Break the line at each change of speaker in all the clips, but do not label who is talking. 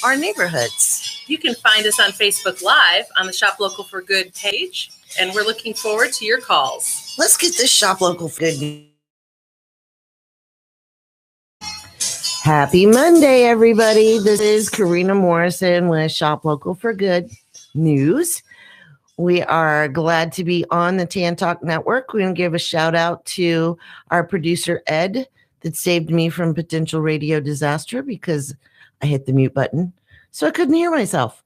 our neighborhoods.
You can find us on Facebook Live on the Shop Local for Good page, and we're looking forward to your calls.
Let's get this Shop Local for Good. Happy Monday, everybody. This is Karina Morrison with Shop Local for Good News. We are glad to be on the Tan Talk Network. We're going to give a shout out to our producer, Ed, that saved me from potential radio disaster because I hit the mute button, so I couldn't hear myself.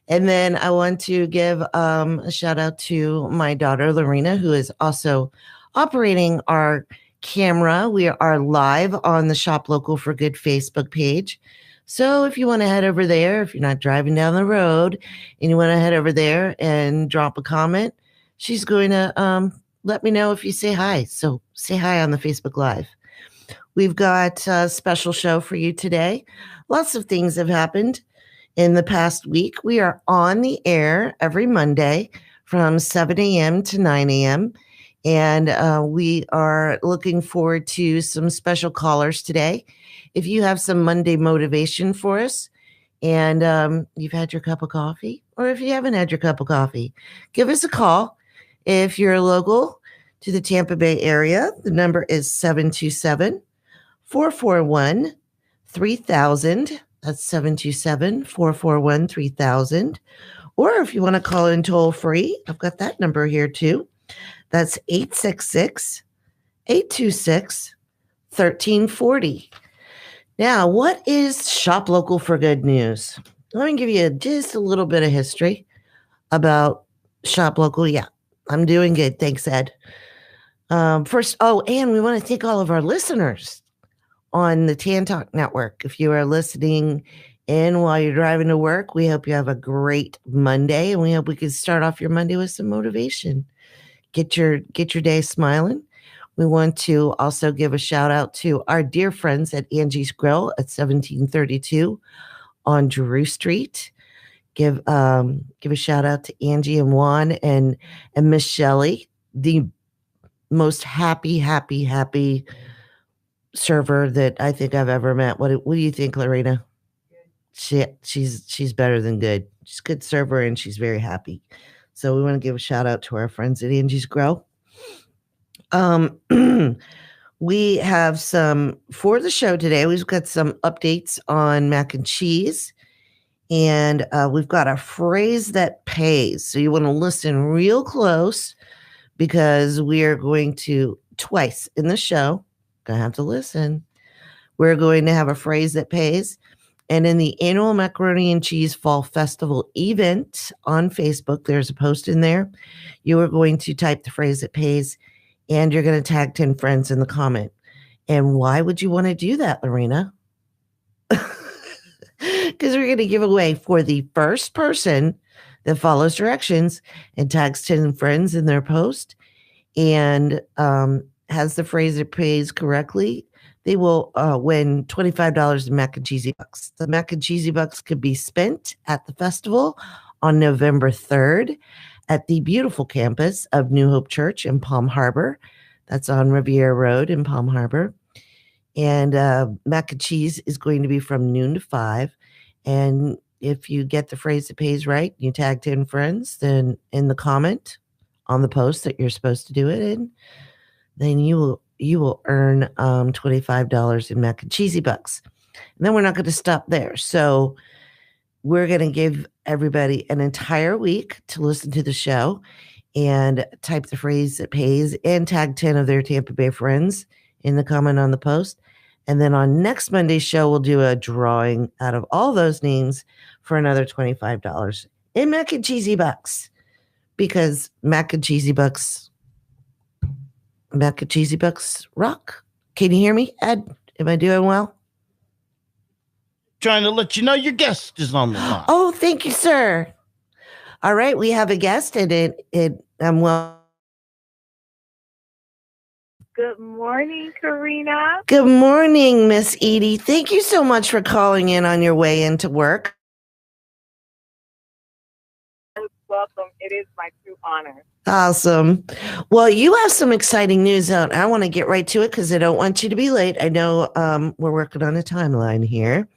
And then I want to give a shout out to my daughter, Lorena, who is also operating our camera. We are live on the Shop Local for Good Facebook page. So if you want to head over there, if you're not driving down the road and you want to head over there and drop a comment, she's going to let me know if you say hi. So say hi on the Facebook Live. We've got a special show for you today. Lots of things have happened in the past week. We are on the air every Monday from 7 a.m. to 9 a.m. And we are looking forward to some special callers today. If you have some Monday motivation for us and you've had your cup of coffee, or if you haven't had your cup of coffee, give us a call. If you're local to the Tampa Bay area, the number is 727-441-3000. That's 727-441-3000. Or if you want to call in toll free, I've got that number here too. That's 866-826-1340. Now, what is Shop Local for Good News? Let me give you just a little bit of history about Shop Local. Yeah, I'm doing good. Thanks, Ed. First, and we want to thank all of our listeners on the Tan Talk Network. If you are listening in while you're driving to work, we hope you have a great Monday, and we hope we can start off your Monday with some motivation. Get your day smiling. We want to also give a shout out to our dear friends at Angie's Grill at 1732 on Drew Street. Give a shout out to Angie and Juan and Miss Shelley, the most happy server that I think I've ever met. What do you think, Lorena? She's better than good. She's a good server and she's very happy. So we want to give a shout out to our friends at Angie's Grill. We have some for the show today. We've got some updates on mac and cheese, and we've got a phrase that pays. So you want to listen real close because we are going to twice in the show. Gonna have to listen. We're going to have a phrase that pays. And in the annual Macaroni and Cheese Fall Festival event on Facebook, there's a post in there. You are going to type the phrase that pays, and you're going to tag 10 friends in the comment. And why would you want to do that, Lorena? Because we're going to give away for the first person that follows directions and tags 10 friends in their post and has the phrase that pays correctly. They will win $25 in mac and cheesy bucks. The mac and cheesy bucks could be spent at the festival on November 3rd at the beautiful campus of New Hope Church in Palm Harbor. That's on Riviera Road in Palm Harbor. And mac and cheese is going to be from noon to 5. And if you get the phrase that pays right, you tag 10 friends, then in the comment on the post that you're supposed to do it in, then you will earn $25 in mac and cheesy bucks. And then we're not going to stop there. So we're going to give everybody an entire week to listen to the show and type the phrase that pays and tag 10 of their Tampa Bay friends in the comment on the post. And then on next Monday's show, we'll do a drawing out of all those names for another $25 in mac and cheesy bucks, because mac and cheesy bucks rock. Can you hear me, Ed? Am I doing well?
Trying to let you know your guest is on the line.
Oh, thank you, sir. All right, we have a guest, and I'm well.
Good morning, Karina.
Good morning, Miss Edie. Thank you so much for calling in on your way into work.
Welcome. It is my true honor.
Awesome. Well, you have some exciting news out. I want to get right to it because I don't want you to be late. I know we're working on a timeline here.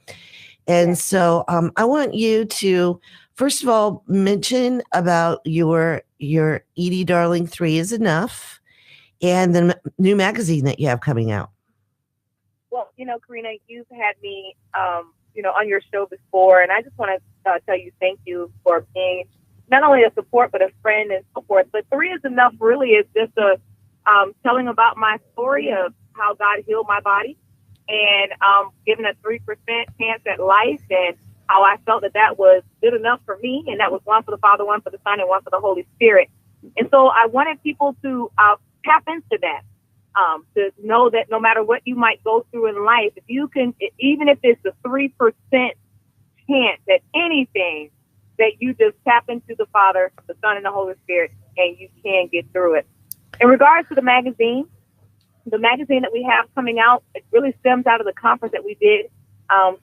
And so I want you to, first of all, mention about your Edie Darling 3 is Enough and the new magazine that you have coming out.
Well, Karina, you've had me, on your show before, and I just want to tell you thank you for being not only a support, but a friend and so forth. But 3 is Enough really is just a telling about my story of how God healed my body and giving a 3% chance at life, and how I felt that was good enough for me, and that was one for the Father, one for the Son, and one for the Holy Spirit. And so I wanted people to tap into that, to know that no matter what you might go through in life, if you can, even if it's a 3% chance at anything, that you just tap into the Father, the Son, and the Holy Spirit, and you can get through it. In regards to the magazine that we have coming out, it really stems out of the conference that we did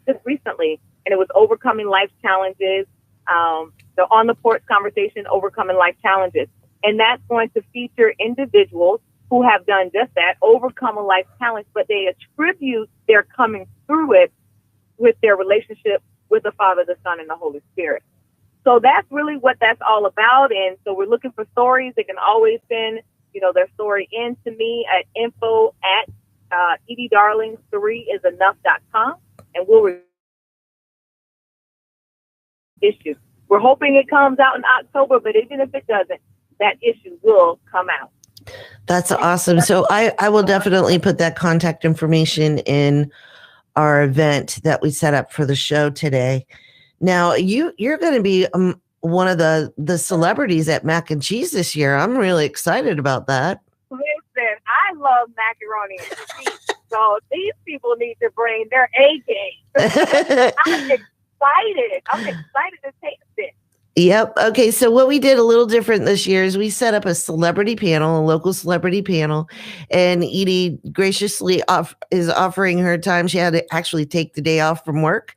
just recently, and it was Overcoming Life Challenges, the On the Porch conversation, Overcoming Life Challenges. And that's going to feature individuals who have done just that, overcome a life challenge, but they attribute their coming through it with their relationship with the Father, the Son, and the Holy Spirit. So that's really what that's all about. And so we're looking for stories. They can always send, their story in to me at info@ediedarling3isenough.com, and we'll issue. We're hoping it comes out in October, but even if it doesn't, that issue will come out.
That's awesome. So I will definitely put that contact information in our event that we set up for the show today. Now you're going to be one of the celebrities at Mac and Cheese this year. I'm really excited about that.
Listen, I love macaroni and cheese, so these people need to bring their A game. I'm excited to taste it.
Yep. Okay. So what we did a little different this year is we set up a celebrity panel, a local celebrity panel, and Edie graciously is offering her time. She had to actually take the day off from work,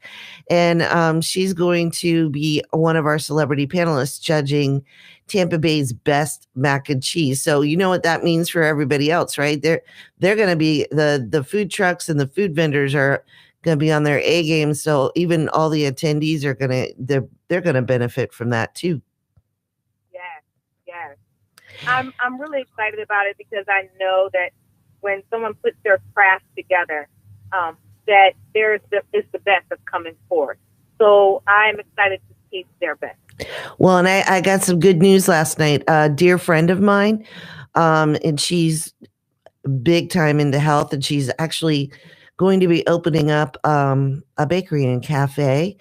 and she's going to be one of our celebrity panelists judging Tampa Bay's best mac and cheese. So you know what that means for everybody else, right? They're going to be the food trucks and the food vendors are going to be on their A game. So even all the attendees are they're going to benefit from that too.
Yes. I'm really excited about it because I know that when someone puts their craft together, that it's the best that's coming forth. So I'm excited to taste their best.
Well, and I got some good news last night. A dear friend of mine, and she's big time into health, and she's actually going to be opening up a bakery and cafe.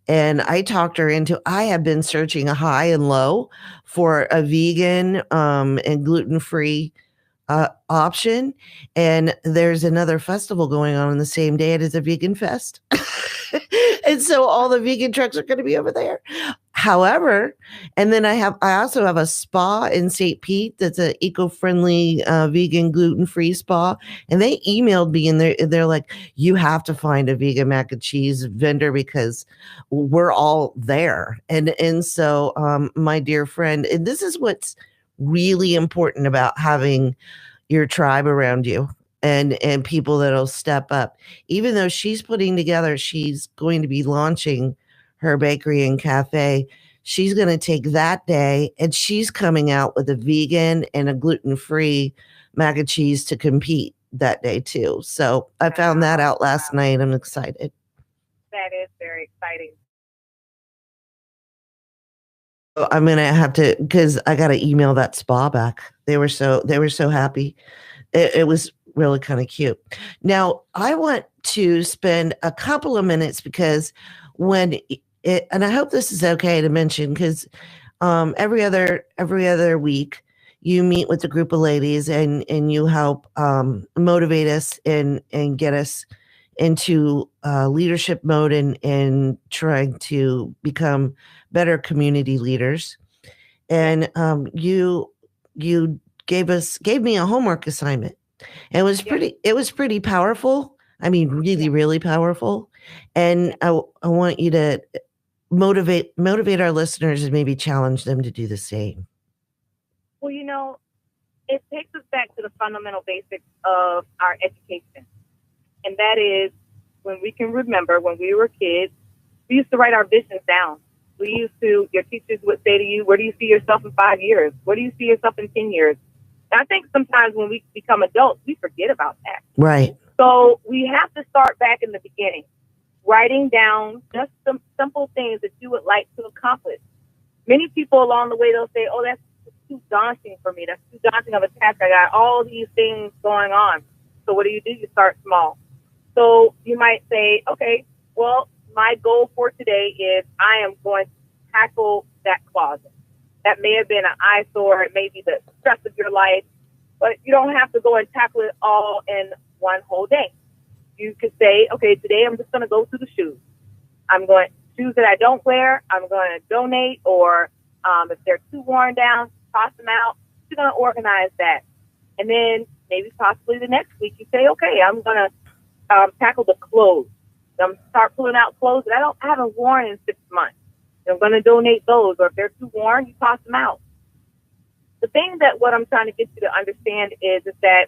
And I talked her into, I have been searching a high and low for a vegan and gluten-free option. And there's another festival going on the same day. It is a vegan fest. And so all the vegan trucks are going to be over there. However, and then I also have a spa in St. Pete that's an eco-friendly vegan gluten-free spa, and they emailed me and they're like, you have to find a vegan mac and cheese vendor because we're all there. And so my dear friend, and this is what's really important about having your tribe around you and people that'll step up. Even though she's going to be launching her bakery and cafe, she's going to take that day and she's coming out with a vegan and a gluten-free mac and cheese to compete that day too. So I found that out last night. I'm excited.
That is very exciting.
I'm going to have to, because I got to email that spa back. They were so happy. It was really kind of cute. Now I want to spend a couple of minutes because and I hope this is okay to mention, because every other week you meet with a group of ladies and you help motivate us and get us into leadership mode and trying to become better community leaders. And you gave me a homework assignment. It was pretty powerful. I mean, really powerful. And I want you to motivate our listeners and maybe challenge them to do the same.
Well, it takes us back to the fundamental basics of our education. And that is when we can remember when we were kids, We used to write our visions down. Your teachers would say to you, where do you see yourself in 5 years? Where do you see yourself in 10 years? And I think sometimes when we become adults, we forget about that.
Right.
So we have to start back in the beginning, writing down just some simple things that you would like to accomplish. Many people along the way, they'll say, oh, that's too daunting for me. That's too daunting of a task. I got all these things going on. So what do? You start small. So you might say, okay, well, my goal for today is I am going to tackle that closet. That may have been an eyesore. It may be the stress of your life, but you don't have to go and tackle it all in one whole day. You could say, okay, today I'm just going to go through the shoes. Shoes that I don't wear, I'm going to donate, or if they're too worn down, toss them out. You're going to organize that. And then maybe possibly the next week you say, okay, I'm going to tackle the clothes. I'm start pulling out clothes that I haven't worn in 6 months. I'm going to donate those, or if they're too worn, you toss them out. The thing that what I'm trying to get you to understand is that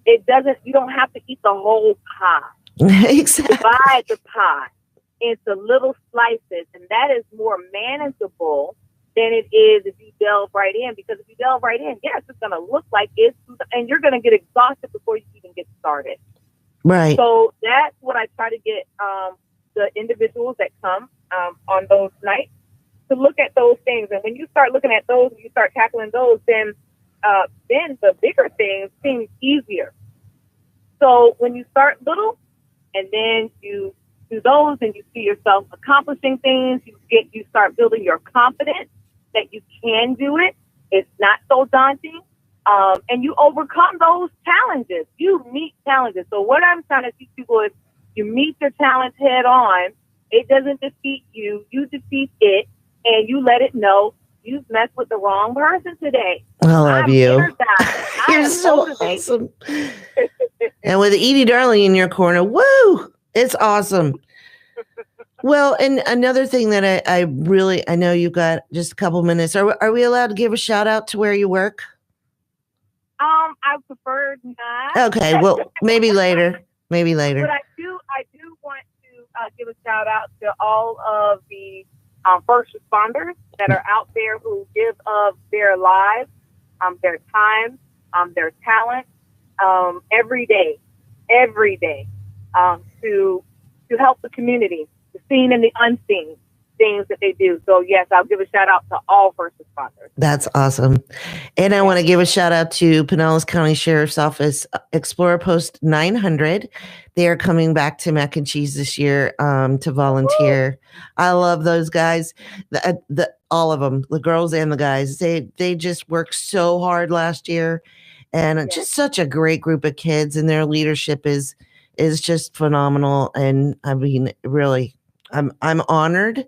you don't have to eat the whole pie.
Exactly.
Divide the pie into little slices, and that is more manageable than it is if you delve right in. Because if you delve right in, yes, it's going to look like it's, and you're going to get exhausted before you even get started.
Right.
So that's what I try to get the individuals that come on those nights to look at those things. And when you start looking at those, and you start tackling those, then the bigger things seem easier. So when you start little, and then you do those, and you see yourself accomplishing things, you start building your confidence that you can do it. It's not so daunting. And you overcome those challenges. You meet challenges. So what I'm trying to teach people is you meet your challenge head on. It doesn't defeat you. You defeat it, and you let it know you've messed with the wrong person today.
I love you.
You're
so awesome. And with Edie Darling in your corner, woo! It's awesome. Well, and another thing that I know you've got just a couple minutes. Are we allowed to give a shout out to where you work?
I prefer not.
Okay, well, maybe later. But
I do want to give a shout out to all of the first responders that are out there who give of their lives, their time, their talent, every day, to help the community, the seen and the unseen things that they do. So yes, I'll give a shout out to all first responders.
That's awesome. And I want to give a shout out to Pinellas County Sheriff's Office Explorer Post 900. They are coming back to Mac and Cheese this year to volunteer. Woo! I love those guys. All of them, the girls and the guys. They just worked so hard last year, and just such a great group of kids. And their leadership is just phenomenal. And I mean, really, I'm honored.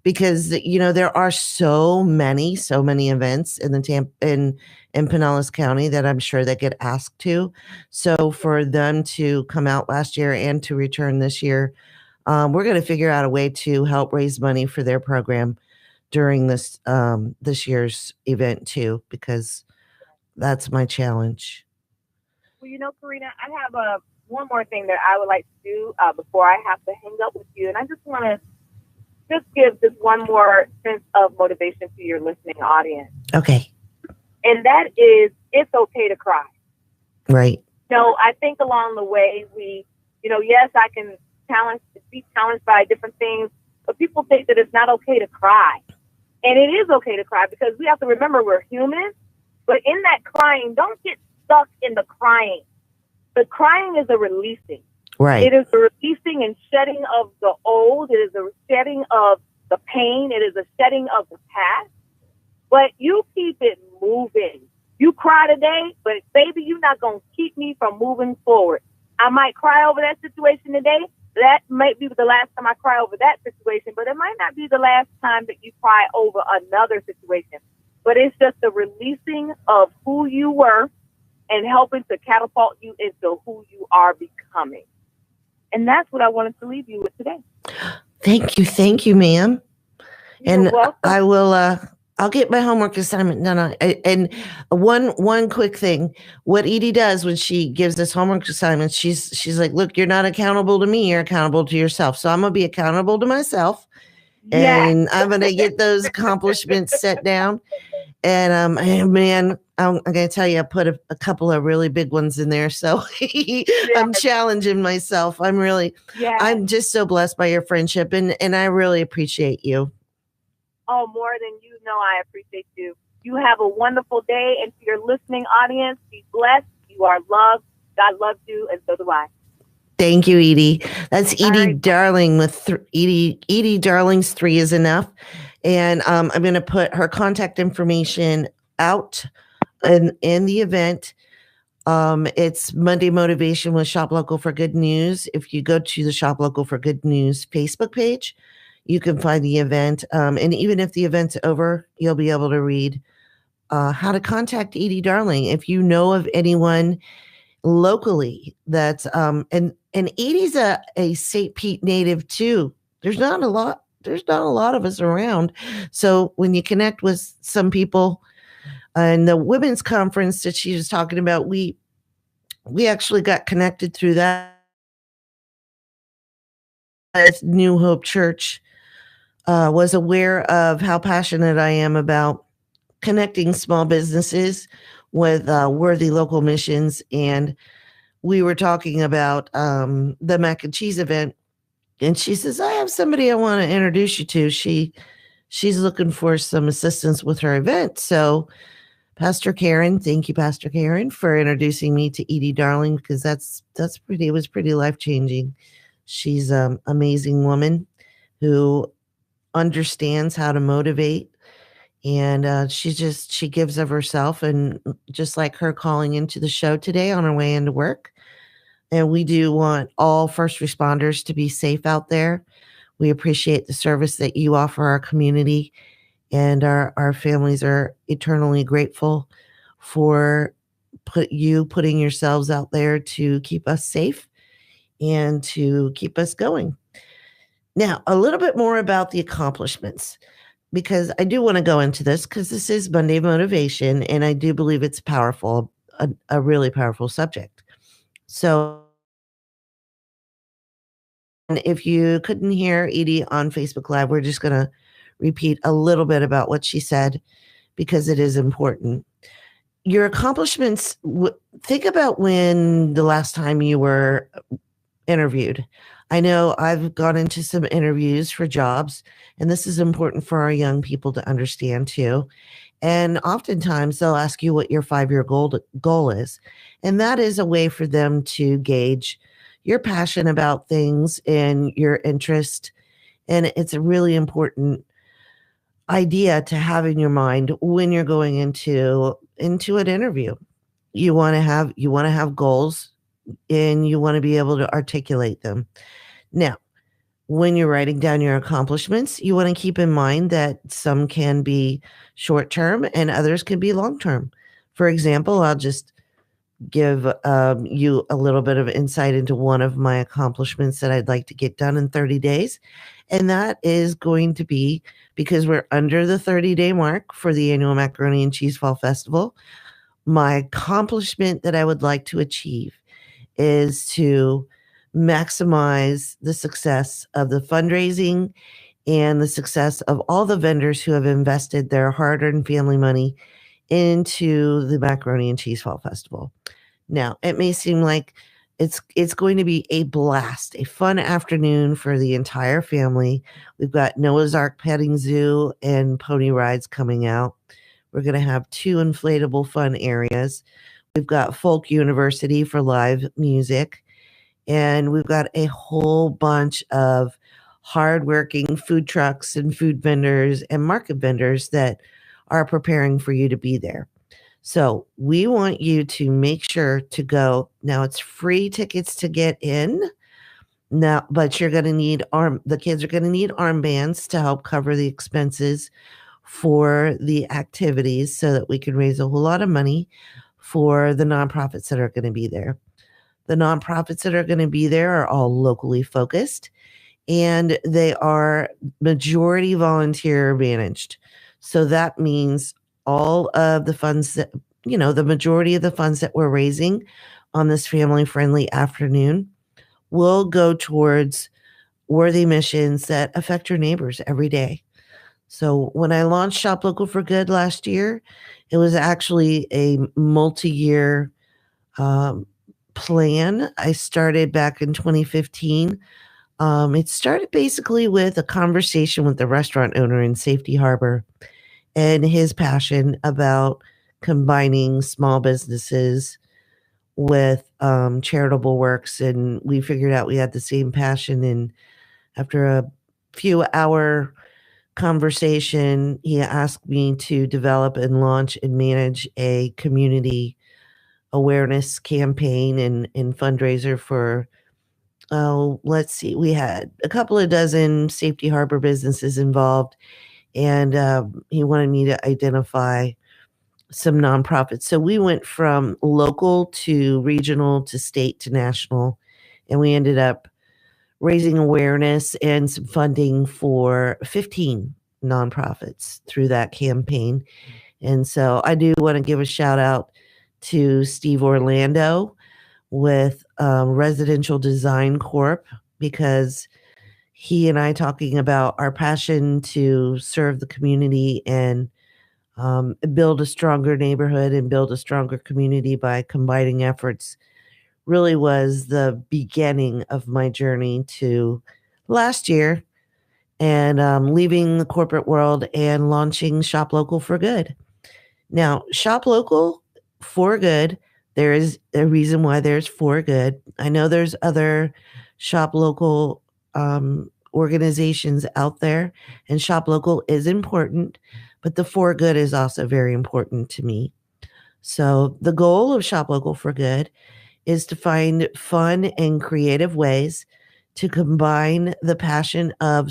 Because there are so many events in in Pinellas County that I'm sure they get asked to. So for them to come out last year and to return this year, we're going to figure out a way to help raise money for their program during this year's event too, because that's my challenge.
Well, Karina, I have one more thing that I would like to do before I have to hang up with you, and I just want to give just one more sense of motivation to your listening audience.
Okay.
And that is, it's okay to cry.
Right.
I think along the way yes, I can be challenged by different things, but people think that it's not okay to cry. And it is okay to cry, because we have to remember we're human. But in that crying, don't get stuck in the crying. The crying is a releasing.
Right.
It is a releasing and shedding of the old. It is a shedding of the pain. It is a shedding of the past. But you keep it moving. You cry today, but baby, you're not going to keep me from moving forward. I might cry over that situation today. That might be the last time I cry over that situation, but it might not be the last time that you cry over another situation. But it's just the releasing of who you were and helping to catapult you into who you are becoming. And that's what I wanted to leave you with today.
Thank you, ma'am.
You're
and
welcome.
I will I'll get my homework assignment done. And one quick thing, what Edie does when she gives us homework assignments, she's like, look, you're not accountable to me, you're accountable to yourself. So I'm gonna be accountable to myself, and I'm gonna get those accomplishments set down. And man, I'm gonna tell you, I put a couple of really big ones in there. So I'm challenging myself. I'm just so blessed by your friendship, and I really appreciate you.
Oh, more than you know, I appreciate you. You have a wonderful day. And to your listening audience, be blessed. You are loved. God loves you, and so do I.
Thank you, Edie. That's Edie
right.
Darling with Edie Darling's 3 is enough. And I'm going to put her contact information out in the event. It's Monday Motivation with Shop Local for Good News. If you go to the Shop Local for Good News Facebook page, you can find the event. And even if the event's over, you'll be able to read how to contact Edie Darling. If you know of anyone locally that's and Edie's a St. Pete native too. There's not a lot of us around. So when you connect with some people, and the women's conference that she was talking about, we actually got connected through that. New Hope Church was aware of how passionate I am about connecting small businesses with worthy local missions. And we were talking about the mac and cheese event. And she says, I have somebody I want to introduce you to. She's looking for some assistance with her event. So Pastor Karen, thank you, Pastor Karen, for introducing me to Edie Darling, because it was pretty life-changing. She's an amazing woman who understands how to motivate, and she gives of herself, and just like her calling into the show today on her way into work. And we do want all first responders to be safe out there. We appreciate the service that you offer our community, and our families are eternally grateful for putting yourselves out there to keep us safe and to keep us going. Now, a little bit more about the accomplishments, because I do want to go into this because this is Monday Motivation, and I do believe it's powerful, a really powerful subject. So if you couldn't hear Edie on Facebook Live, we're just going to repeat a little bit about what she said because it is important. Your accomplishments, think about when the last time you were interviewed. I know I've gone into some interviews for jobs, and this is important for our young people to understand too. And oftentimes they'll ask you what your 5-year goal is. And that is a way for them to gauge your passion about things and your interest. And it's a really important idea to have in your mind when you're going into an interview. You want to have goals, and you want to be able to articulate them. Now, when you're writing down your accomplishments, you want to keep in mind that some can be short-term and others can be long-term. For example, I'll just give you a little bit of insight into one of my accomplishments that I'd like to get done in 30 days. And that is going to be, because we're under the 30-day mark for the annual Macaroni and Cheese Fall Festival, my accomplishment that I would like to achieve is to maximize the success of the fundraising and the success of all the vendors who have invested their hard-earned family money into the Macaroni and Cheese Fall Festival. Now, it may seem like it's going to be a blast, a fun afternoon for the entire family. We've got Noah's Ark petting zoo and pony rides coming out. We're going to have 2 inflatable fun areas. We've got Folk University for live music. And we've got a whole bunch of hardworking food trucks and food vendors and market vendors that are preparing for you to be there. So we want you to make sure to go. Now, it's free tickets to get in. Now, but you're going to need the kids are going to need armbands to help cover the expenses for the activities so that we can raise a whole lot of money for the nonprofits that are going to be there. The nonprofits that are going to be there are all locally focused, and they are majority volunteer managed. So that means all of the funds that, the majority of the funds that we're raising on this family-friendly afternoon will go towards worthy missions that affect your neighbors every day. So when I launched Shop Local for Good last year, it was actually a multi-year plan. I started back in 2015. It started basically with a conversation with the restaurant owner in Safety Harbor and his passion about combining small businesses with charitable works. And we figured out we had the same passion. And after a few hour conversation, he asked me to develop and launch and manage a community awareness campaign and fundraiser for, let's see, we had a couple of dozen Safety Harbor businesses involved, and he wanted me to identify some nonprofits. So we went from local to regional to state to national, and we ended up raising awareness and some funding for 15 nonprofits through that campaign. And so I do want to give a shout out to Steve Orlando with Residential Design Corp, because he and I talking about our passion to serve the community and build a stronger neighborhood and build a stronger community by combining efforts really was the beginning of my journey to last year and leaving the corporate world and launching Shop Local for Good. Now, Shop Local for Good, there is a reason why there's for good. I know there's other Shop Local organizations out there, and Shop Local is important, but the for good is also very important to me. So the goal of Shop Local for Good is to find fun and creative ways to combine the passion of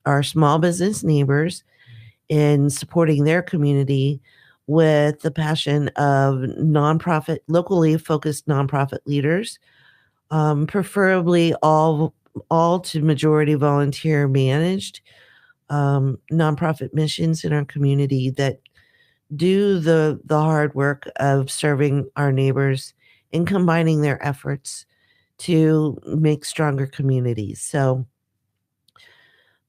our small business neighbors in supporting their community with the passion of locally focused nonprofit leaders, preferably all to majority volunteer managed nonprofit missions in our community that do the hard work of serving our neighbors and combining their efforts to make stronger communities. So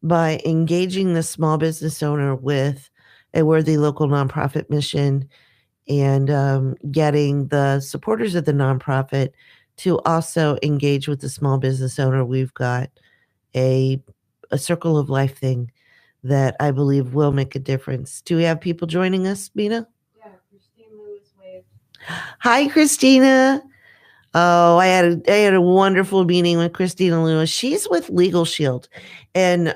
by engaging the small business owner with a worthy local nonprofit mission and getting the supporters of the nonprofit to also engage with the small business owner, we've got a circle of life thing that I believe will make a difference. Do we have people joining us, Mina?
Yeah, Christine Lewis waved.
Hi, Christina. Oh, I had a wonderful meeting with Christina Lewis. She's with Legal Shield, and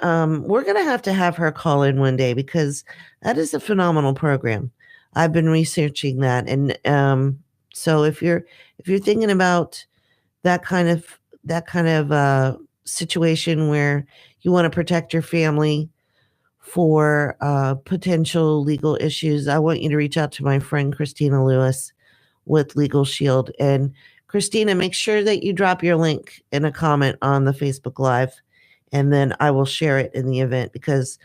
we're gonna have to have her call in one day because that is a phenomenal program. I've been researching that, and so if you're thinking about that kind of situation where you want to protect your family for potential legal issues, I want you to reach out to my friend Christina Lewis with Legal Shield. And Christina, make sure that you drop your link in a comment on the Facebook Live, and then I will share it in the event, because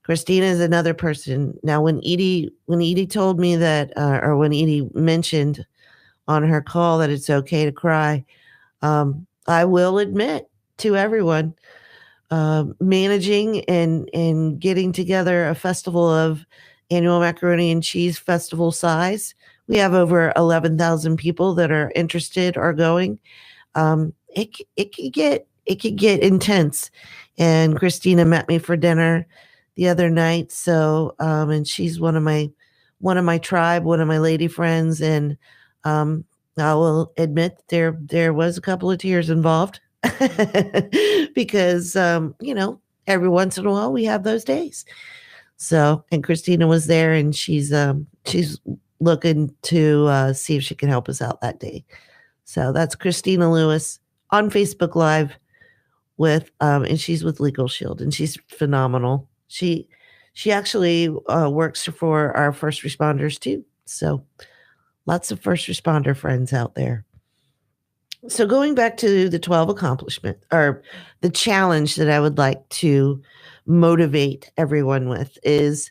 Christina is another person. Now, when Edie told me that, or when Edie mentioned on her call that it's okay to cry, I will admit to everyone, managing and getting together a festival of annual macaroni and cheese festival size. We have over 11,000 people that are interested or going. It could get intense. And Christina met me for dinner the other night. So, and she's one of my tribe, one of my lady friends. And I will admit there was a couple of tears involved because, every once in a while we have those days. So, and Christina was there, and she's looking to see if she can help us out that day. So that's Christina Lewis on Facebook Live with, and she's with Legal Shield, and she's phenomenal. She actually works for our first responders too. So lots of first responder friends out there. So going back to the 12 accomplishment, or the challenge that I would like to motivate everyone with is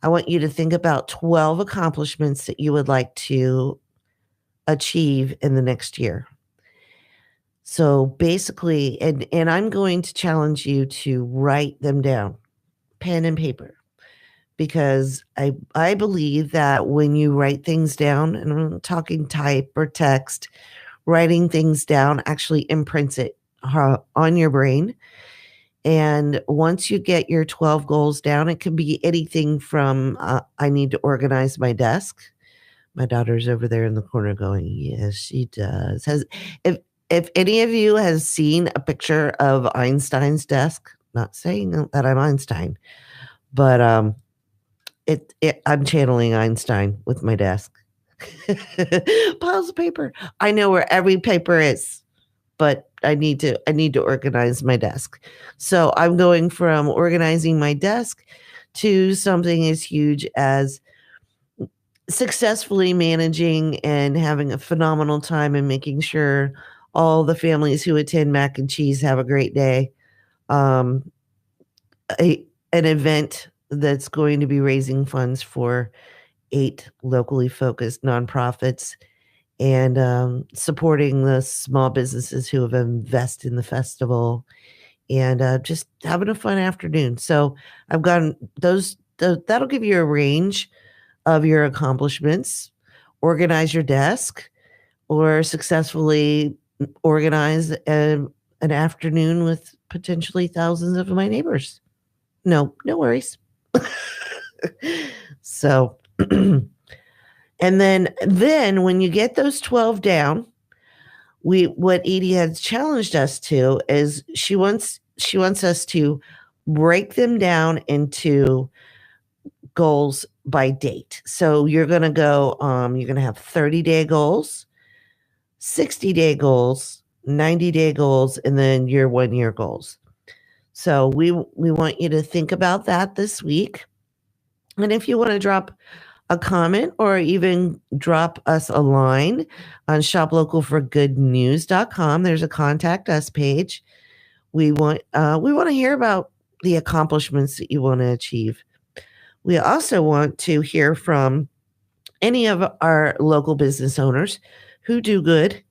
I want you to think about 12 accomplishments that you would like to achieve in the next year. So basically, and I'm going to challenge you to write them down, pen and paper, because I believe that when you write things down, and I'm not talking type or text, writing things down actually imprints it on your brain. And once you get your 12 goals down, it can be anything from I need to organize my desk. My daughter's over there in the corner going, yes, she does. If any of you has seen a picture of Einstein's desk, not saying that I'm Einstein, but I'm channeling Einstein with my desk. Piles of paper. I know where every paper is, but I need to organize my desk. So I'm going from organizing my desk to something as huge as successfully managing and having a phenomenal time and making sure all the families who attend Mac and Cheese have a great day. An event that's going to be raising funds for 8 locally focused nonprofits and supporting the small businesses who have invested in the festival and just having a fun afternoon. So I've gotten that'll give you a range of your accomplishments. Organize your desk or successfully organize an afternoon with potentially thousands of my neighbors. No worries. So, and then when you get those 12 down, what Edie has challenged us to is she wants us to break them down into goals by date. So you're going to go, you're going to have 30-day goals, 60-day goals, 90-day goals, and then your 1-year goals. So we want you to think about that this week. And if you want to drop a comment or even drop us a line on shoplocalforgoodnews.com, there's a contact us page. We want to hear about the accomplishments that you want to achieve. We also want to hear from any of our local business owners who do good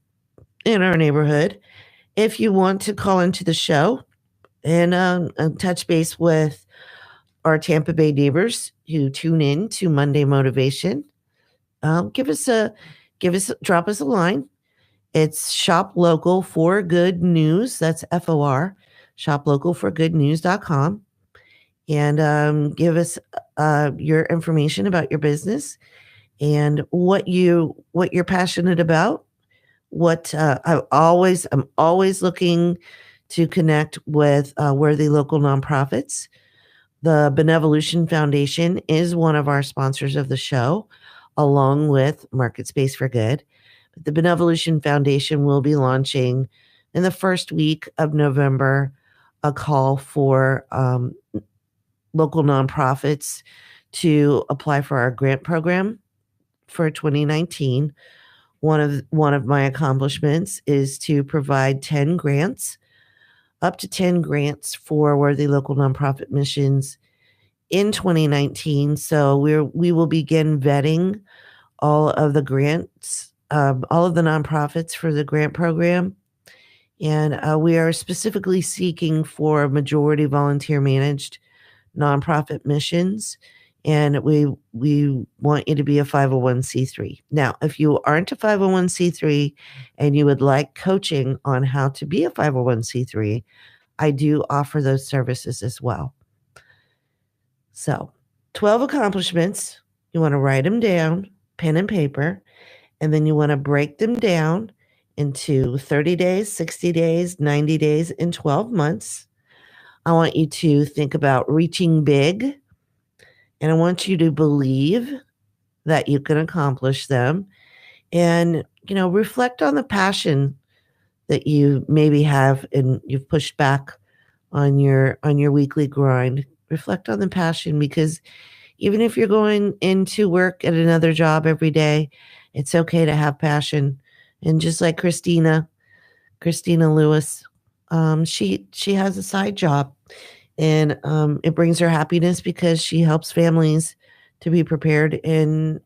in our neighborhood. If you want to call into the show and touch base with our Tampa Bay neighbors who tune in to Monday Motivation, drop us a line. It's Shop Local for Good News. That's FOR, shoplocalforgoodnews.com. And give us your information about your business and what you're passionate about. I'm always looking to connect with worthy local nonprofits. The Benevolution Foundation is one of our sponsors of the show, along with MarketSpace for Good. The Benevolution Foundation will be launching in the first week of November a call for local nonprofits to apply for our grant program for 2019. One of my accomplishments is to provide 10 grants, up to 10 grants for worthy local nonprofit missions in 2019. So we will begin vetting all of the grants, all of the nonprofits for the grant program. And we are specifically seeking for majority volunteer managed nonprofit missions. And we want you to be a 501c3. Now, if you aren't a 501c3 and you would like coaching on how to be a 501c3, I do offer those services as well. So 12 accomplishments, you want to write them down, pen and paper, and then you want to break them down into 30 days, 60 days, 90 days, and 12 months. I want you to think about reaching big, and I want you to believe that you can accomplish them. And, reflect on the passion that you maybe have and you've pushed back on your weekly grind. Reflect on the passion, because even if you're going into work at another job every day, it's okay to have passion. And just like Christina Lewis, she has a side job And it brings her happiness because she helps families to be prepared and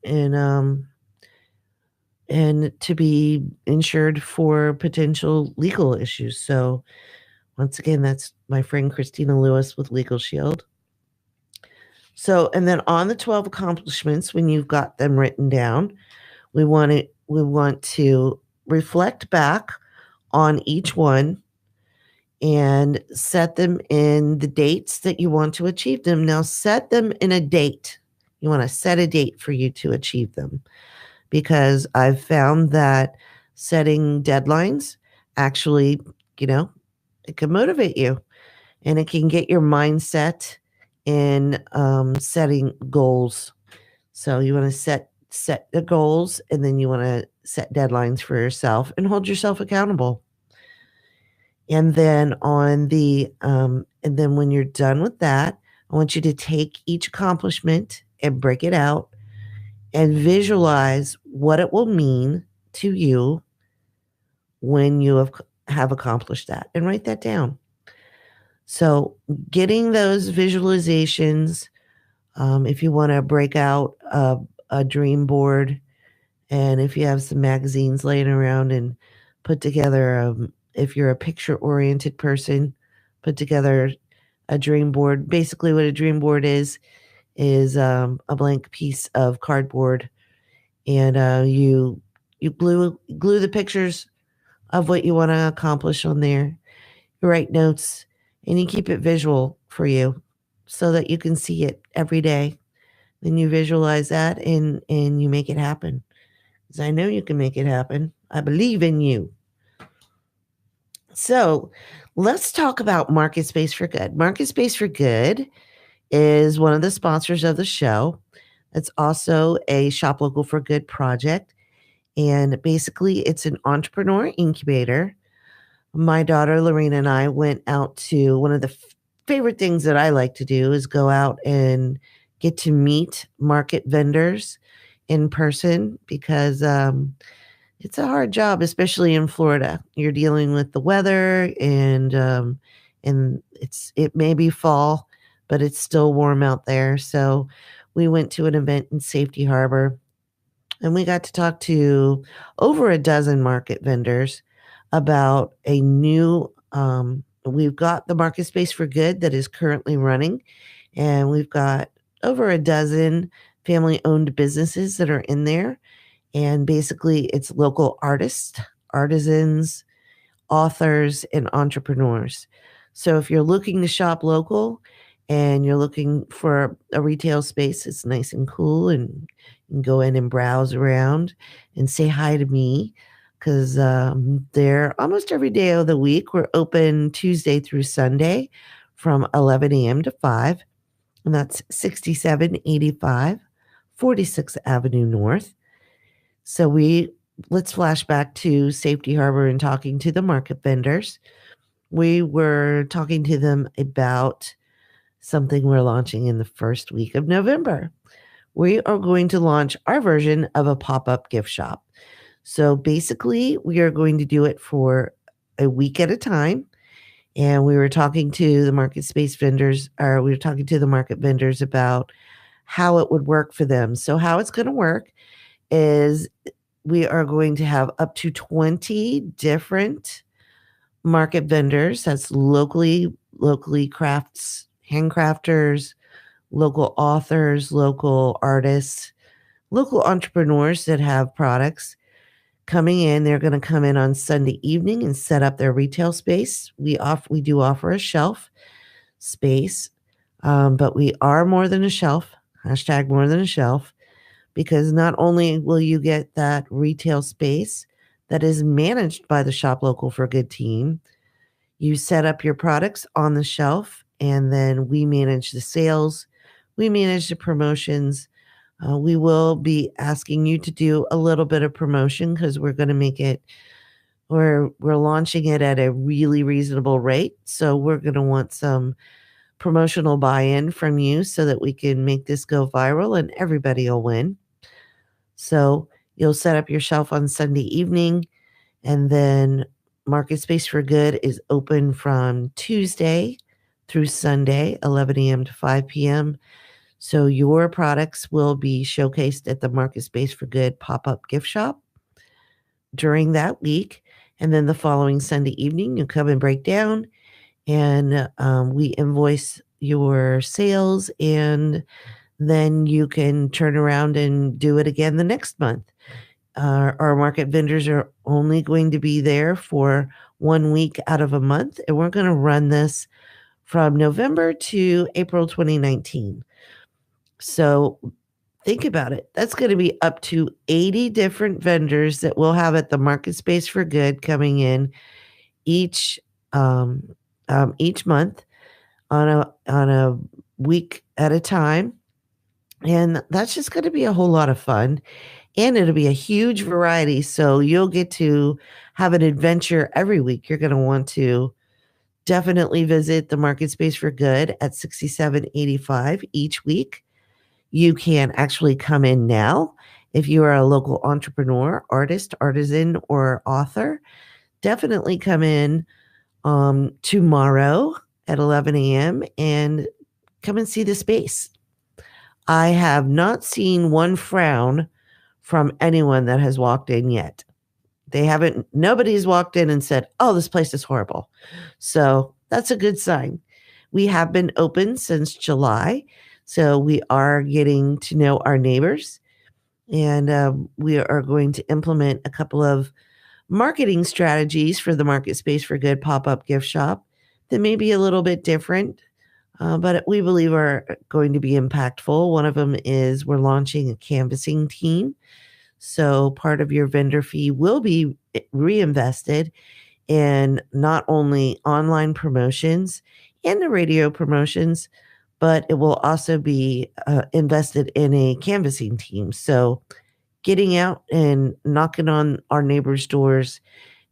to be insured for potential legal issues. So once again, that's my friend Christina Lewis with Legal Shield. So, and then on the 12 accomplishments, when you've got them written down, we want to reflect back on each one and set them in the dates that you want to achieve them. Now, set them in a date. You want to set a date for you to achieve them, because I've found that setting deadlines actually, it can motivate you and it can get your mindset in setting goals. So you want to set the goals, and then you want to set deadlines for yourself and hold yourself accountable. And then and then when you're done with that, I want you to take each accomplishment and break it out and visualize what it will mean to you when you have accomplished that, and write that down. So getting those visualizations, if you want to break out a dream board, and if you have some magazines laying around, and put together, if you're a picture-oriented person, put together a dream board. Basically what a dream board is a blank piece of cardboard, and you glue the pictures of what you want to accomplish on there. You write notes, and you keep it visual for you so that you can see it every day. Then you visualize that, and you make it happen. Because I know you can make it happen. I believe in you. So let's talk about MarketSpace for Good. MarketSpace for Good is one of the sponsors of the show. It's also a Shop Local for Good project. And basically, it's an entrepreneur incubator. My daughter, Lorena, and I went out to one of the favorite things that I like to do is go out and get to meet market vendors in person, because it's a hard job, especially in Florida. You're dealing with the weather, and it may be fall, but it's still warm out there. So we went to an event in Safety Harbor, and we got to talk to over a dozen market vendors about a new, we've got the MarketSpace for Good that is currently running, and we've got over a dozen family-owned businesses that are in there. And basically it's local artists, artisans, authors, and entrepreneurs. So if you're looking to shop local and you're looking for a retail space that's nice and cool, and you can go in and browse around and say hi to me, because they're almost every day of the week. We're open Tuesday through Sunday from 11 a.m. to 5. And that's 6785 46th Avenue North. So let's flash back to Safety Harbor and talking to the market vendors. We were talking to them about something we're launching in the first week of November. We are going to launch our version of a pop-up gift shop. So basically, we are going to do it for a week at a time. And we were talking to the MarketSpace vendors, or we were talking to the market vendors about how it would work for them. So how it's going to work is we are going to have up to 20 different market vendors. That's locally crafts, handcrafters, local authors, local artists, local entrepreneurs that have products coming in. They're going to come in on Sunday evening and set up their retail space. We do offer a shelf space, but we are more than a shelf. # more than a shelf. Because not only will you get that retail space that is managed by the Shop Local for Good team, you set up your products on the shelf, and then we manage the sales, we manage the promotions. We will be asking you to do a little bit of promotion, because we're going to make it, we're launching it at a really reasonable rate. So we're going to want some promotional buy-in from you so that we can make this go viral and everybody will win. So you'll set up your shelf on Sunday evening, and then MarketSpace for Good is open from Tuesday through Sunday, 11 a.m. to 5 p.m. So your products will be showcased at the MarketSpace for Good pop-up gift shop during that week. And then the following Sunday evening, you come and break down, and we invoice your sales, and then you can turn around and do it again the next month. Our market vendors are only going to be there for 1 week out of a month, and we're going to run this from November to April 2019. So think about it. That's going to be up to 80 different vendors that we'll have at the MarketSpace for Good coming in each month on a week at a time. And that's just going to be a whole lot of fun. And it'll be a huge variety. So you'll get to have an adventure every week. You're going to want to definitely visit the MarketSpace for Good at 6785 each week. You can actually come in now if you are a local entrepreneur, artist, artisan, or author. Definitely come in tomorrow at 11 a.m. and come and see the space. I have not seen one frown from anyone that has walked in yet. Nobody's walked in and said, oh, this place is horrible. So that's a good sign. We have been open since July, so we are getting to know our neighbors, and we are going to implement a couple of marketing strategies for the MarketSpace for Good pop-up gift shop that may be a little bit different, but we believe are going to be impactful. One of them is we're launching a canvassing team. So part of your vendor fee will be reinvested in not only online promotions and the radio promotions, but it will also be invested in a canvassing team. So getting out and knocking on our neighbors' doors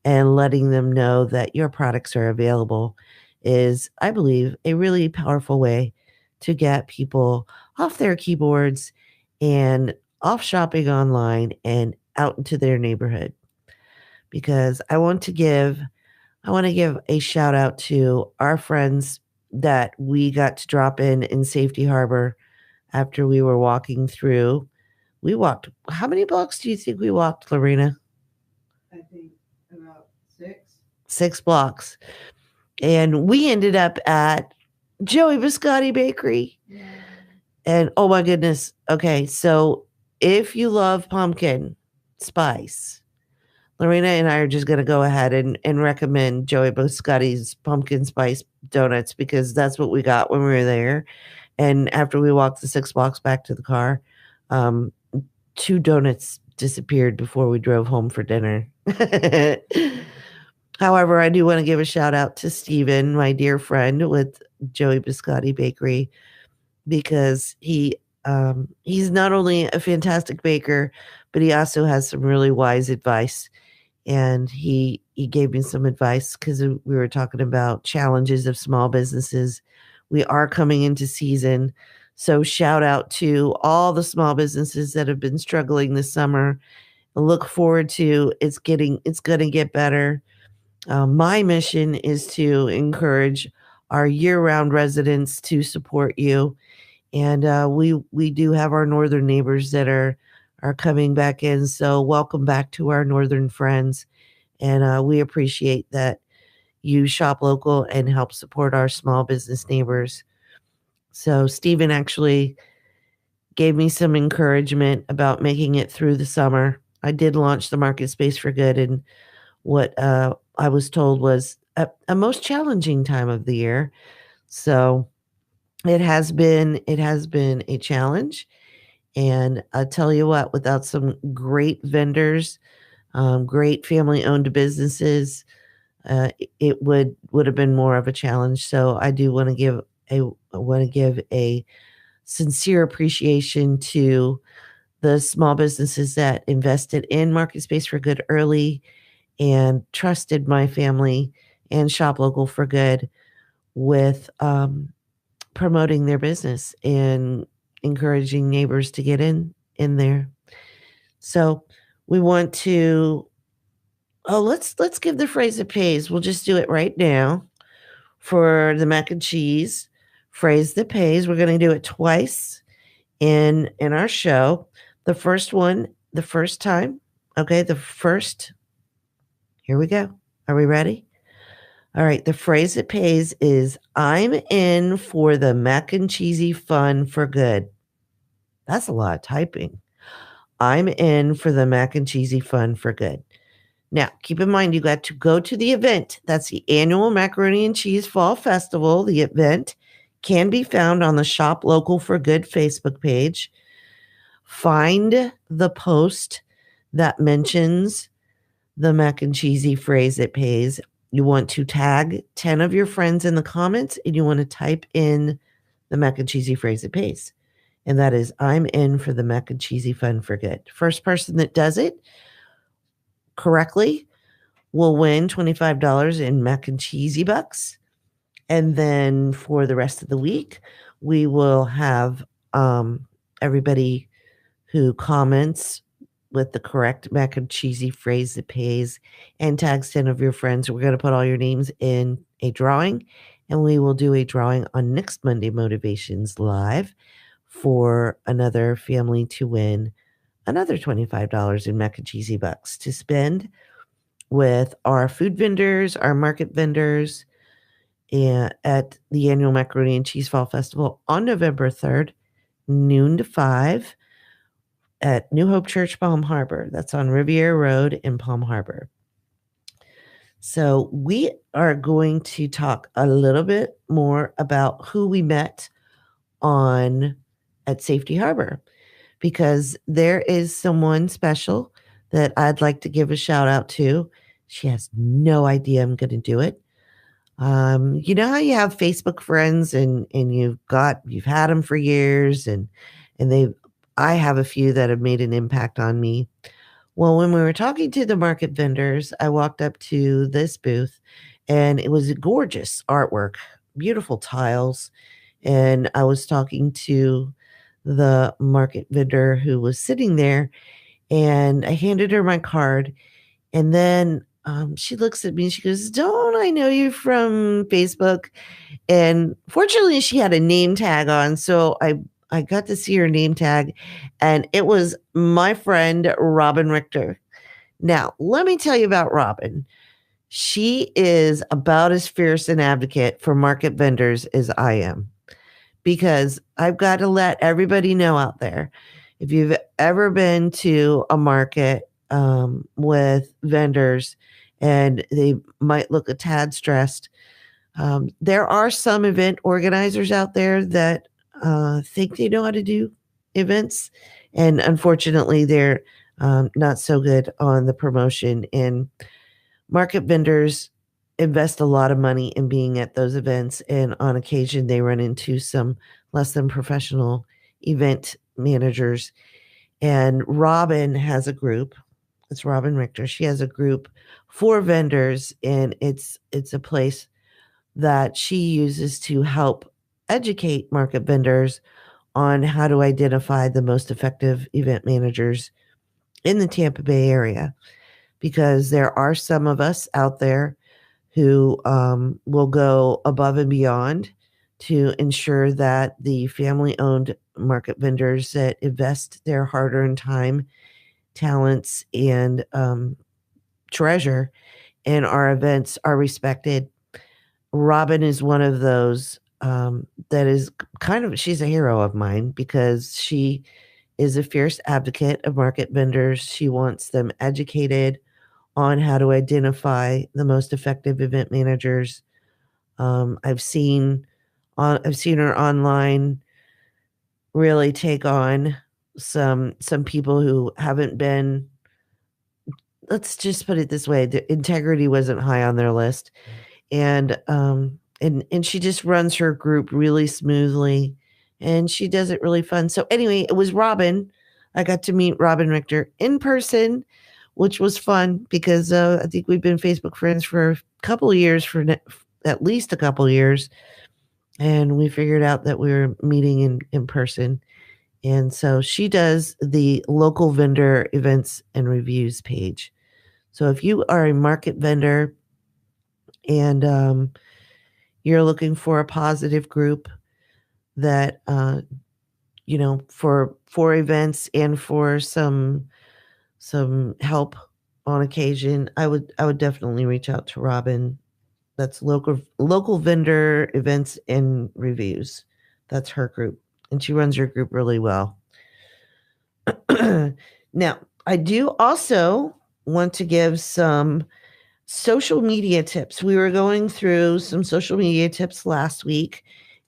and letting them know that your products are available is, I believe, a really powerful way to get people off their keyboards and off shopping online and out into their neighborhood. Because I want to give a shout out to our friends that we got to drop in Safety Harbor after we were walking through. We walked, how many blocks do you think we walked, Lorena?
I think about 6.
6 blocks. And we ended up at Joey Biscotti Bakery.
Yeah.
And oh my goodness. Okay, so if you love pumpkin spice, Lorena and I are just going to go ahead and recommend Joey Biscotti's pumpkin spice donuts, because that's what we got when we were there. And after we walked the 6 blocks back to the car, 2 donuts disappeared before we drove home for dinner. However, I do want to give a shout out to Steven, my dear friend with Joey Biscotti Bakery, because he's not only a fantastic baker, but he also has some really wise advice. And he gave me some advice because we were talking about challenges of small businesses. We are coming into season. So shout out to all the small businesses that have been struggling this summer. I look forward to it's going to get better. My mission is to encourage our year-round residents to support you. And we do have our northern neighbors that are coming back in. So welcome back to our northern friends. And we appreciate that you shop local and help support our small business neighbors. So Stephen actually gave me some encouragement about making it through the summer. I did launch the MarketSpace for Good, and what I was told was a most challenging time of the year. So it has been a challenge. And I'll tell you what, without some great vendors, great family-owned businesses, it would have been more of a challenge. So I do want to give a sincere appreciation to the small businesses that invested in MarketSpace for Good early and trusted my family and Shop Local for Good with promoting their business and encouraging neighbors to get in there. So we want to, let's give the phrase that pays. We'll just do it right now for the mac and cheese phrase that pays. We're going to do it twice in our show. The first one, the first time. Okay, here we go. Are we ready? All right, the phrase that pays is, I'm in for the mac and cheesy fun for good. That's a lot of typing. I'm in for the mac and cheesy fun for good. Now, keep in mind, you got to go to the event. That's the annual Macaroni and Cheese Fall Festival. The event can be found on the Shop Local for Good Facebook page. Find the post that mentions the mac and cheesy phrase that pays. You want to tag 10 of your friends in the comments, and you want to type in the mac and cheesy phrase that pays. And that is, I'm in for the mac and cheesy fun for good. First person that does it correctly will win $25 in mac and cheesy bucks. And then for the rest of the week, we will have everybody who comments with the correct mac and cheesy phrase that pays and tags 10 of your friends. We're going to put all your names in a drawing, and we will do a drawing on next Monday Motivations Live for another family to win another $25 in mac and cheesy bucks to spend with our food vendors, our market vendors, and at the annual Macaroni and Cheese Fall Festival on November 3rd, noon to 5 at New Hope Church, Palm Harbor. That's on Riviera Road in Palm Harbor. So we are going to talk a little bit more about who we met at Safety Harbor, because there is someone special that I'd like to give a shout out to. She has no idea I'm going to do it. You know how you have Facebook friends and you've had them for years, and I have a few that have made an impact on me. Well, when we were talking to the market vendors, I walked up to this booth, and it was a gorgeous artwork, beautiful tiles. And I was talking to the market vendor who was sitting there, and I handed her my card. And then she looks at me and she goes, "Don't I know you from Facebook?" And fortunately, she had a name tag on, so I got to see her name tag, and it was my friend, Robin Richter. Now, let me tell you about Robin. She is about as fierce an advocate for market vendors as I am, because I've got to let everybody know out there, if you've ever been to a market with vendors and they might look a tad stressed, there are some event organizers out there that think they know how to do events, and unfortunately they're not so good on the promotion. And market vendors invest a lot of money in being at those events, and on occasion they run into some less than professional event managers. And Robin has a group. It's Robin Richter. She has a group for vendors, and it's a place that she uses to help educate market vendors on how to identify the most effective event managers in the Tampa Bay area, because there are some of us out there who will go above and beyond to ensure that the family-owned market vendors that invest their hard-earned time, talents, and treasure in our events are respected. Robin is one of those that is she's a hero of mine, because she is a fierce advocate of market vendors. She wants them educated on how to identify the most effective event managers. I've seen her online really take on some people who haven't been, let's just put it this way, the integrity wasn't high on their list. And she just runs her group really smoothly, and she does it really fun. So anyway, it was Robin. I got to meet Robin Richter in person, which was fun, because I think we've been Facebook friends for a couple of years, at least a couple of years. And we figured out that we were meeting in person. And so she does the local vendor events and reviews page. So if you are a market vendor and you're looking for a positive group that, for events and for some help on occasion, I would definitely reach out to Robin. That's local vendor events and reviews. That's her group, and she runs your group really well. Now, I do also want to give some social media tips. We were going through some social media tips last week,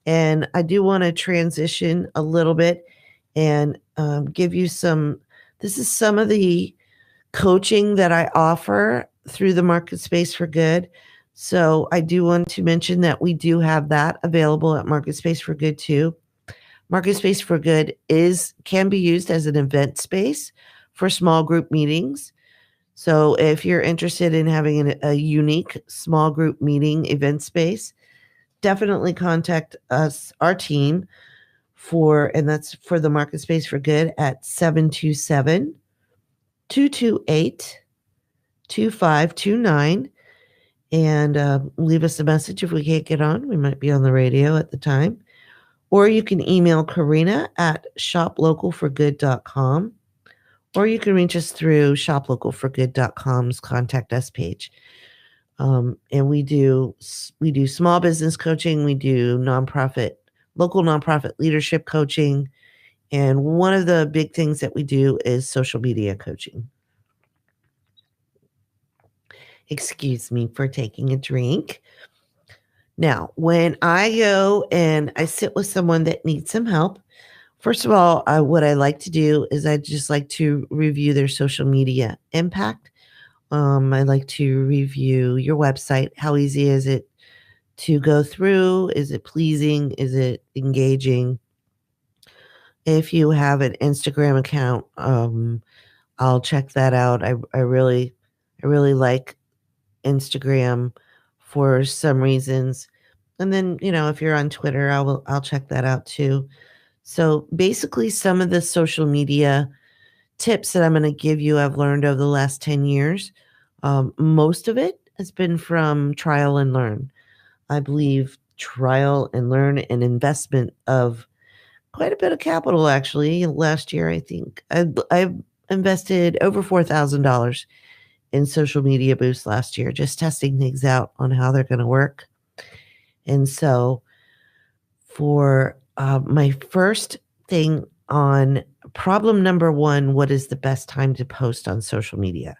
and I do want to transition a little bit and give you some. This is some of the coaching that I offer through the MarketSpace for Good. So I do want to mention that we do have that available at MarketSpace for Good too. MarketSpace for Good can be used as an event space for small group meetings. So if you're interested in having a unique small group meeting event space, definitely contact us, our team, and that's for the MarketSpace for Good at 727-228-2529. And leave us a message if we can't get on. We might be on the radio at the time. Or you can email Karina at shoplocalforgood.com. Or you can reach us through shoplocalforgood.com's contact us page. And we do small business coaching. We do local nonprofit leadership coaching. And one of the big things that we do is social media coaching. Excuse me for taking a drink. Now, when I go and I sit with someone that needs some help, first of all, what I like to do is I just like to review their social media impact. I like to review your website. How easy is it to go through? Is it pleasing? Is it engaging? If you have an Instagram account, I'll check that out. I really like Instagram for some reasons. And then, if you're on Twitter, I'll check that out too. So basically some of the social media tips that I'm going to give you, I've learned over the last 10 years. Most of it has been from trial and learn. I believe trial and learn and investment of quite a bit of capital, actually. Last year, I think I've invested over $4,000 in social media boosts last year, just testing things out on how they're going to work. And so for my first thing on problem number 1, what is the best time to post on social media?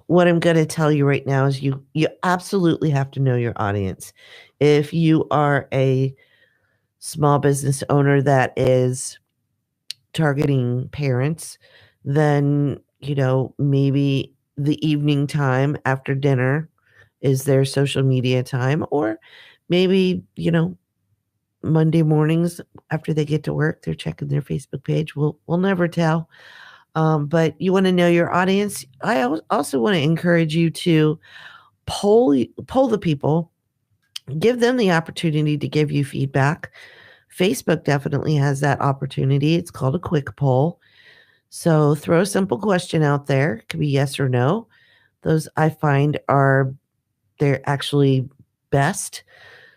What I'm going to tell you right now is you absolutely have to know your audience. If you are a small business owner that is targeting parents, then, maybe the evening time after dinner is their social media time, or maybe, Monday mornings after they get to work, they're checking their Facebook page. We'll never tell. But you want to know your audience. I also want to encourage you to poll the people, give them the opportunity to give you feedback. Facebook definitely has that opportunity. It's called a quick poll. So throw a simple question out there. It could be yes or no. Those I find they're actually best.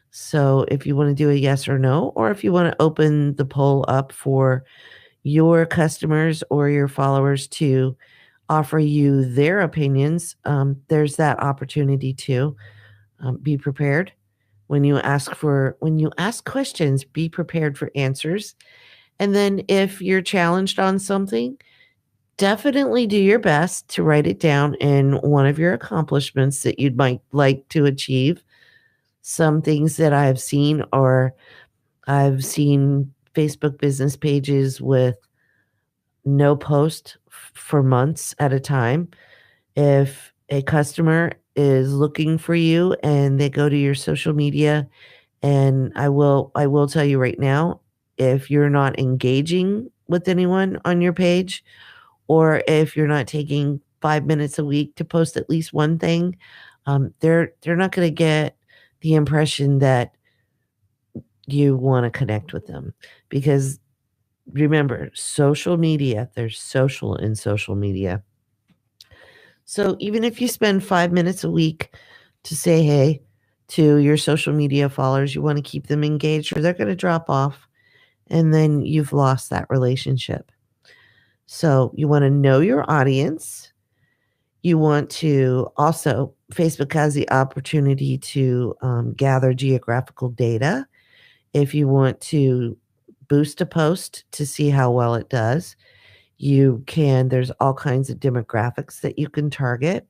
So if you want to do a yes or no, or if you want to open the poll up for your customers or your followers to offer you their opinions, there's that opportunity too. Be prepared. When you ask questions, be prepared for answers. And then if you're challenged on something, definitely do your best to write it down in one of your accomplishments that you'd might like to achieve. Some things that I've seen Facebook business pages with no post for months at a time. If a customer is looking for you and they go to your social media, and I will tell you right now, if you're not engaging with anyone on your page, or if you're not taking 5 minutes a week to post at least one thing, they're not going to get the impression that you want to connect with them. Because remember, social media, there's social in social media. So even if you spend 5 minutes a week to say hey to your social media followers. You want to keep them engaged or they're going to drop off and then you've lost that relationship. So you want to know your audience. You want to also, Facebook has the opportunity to gather geographical data. If you want to boost a post to see how well it does, you can, there's all kinds of demographics that you can target.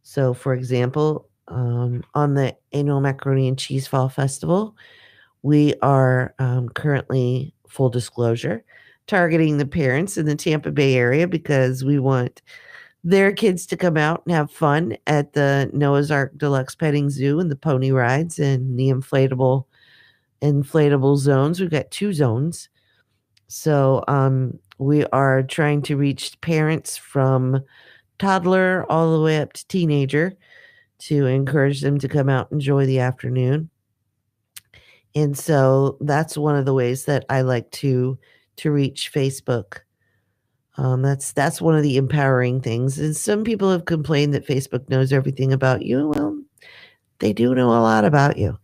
So for example, on the annual Macaroni and Cheese Fall Festival, we are currently, full disclosure, targeting the parents in the Tampa Bay area because we want their kids to come out and have fun at the Noah's Ark Deluxe Petting Zoo and the pony rides and the inflatable zones. We've got 2 zones. So we are trying to reach parents from toddler all the way up to teenager to encourage them to come out and enjoy the afternoon. And so that's one of the ways that I like to reach Facebook. That's one of the empowering things. And some people have complained that Facebook knows everything about you. Well, they do know a lot about you.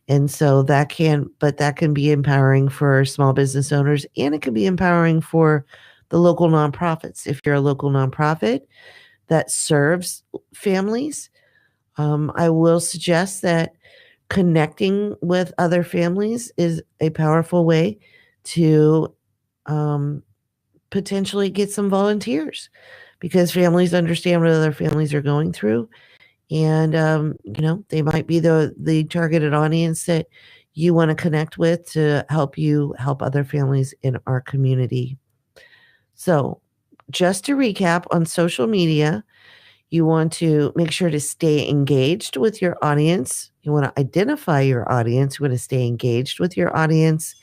And so that can be empowering for small business owners, and it can be empowering for the local nonprofits. If you're a local nonprofit that serves families, I will suggest that connecting with other families is a powerful way to potentially get some volunteers, because families understand what other families are going through. And, they might be the targeted audience that you want to connect with to help you help other families in our community. So just to recap, on social media, you want to make sure to stay engaged with your audience. You want to identify your audience. You want to stay engaged with your audience.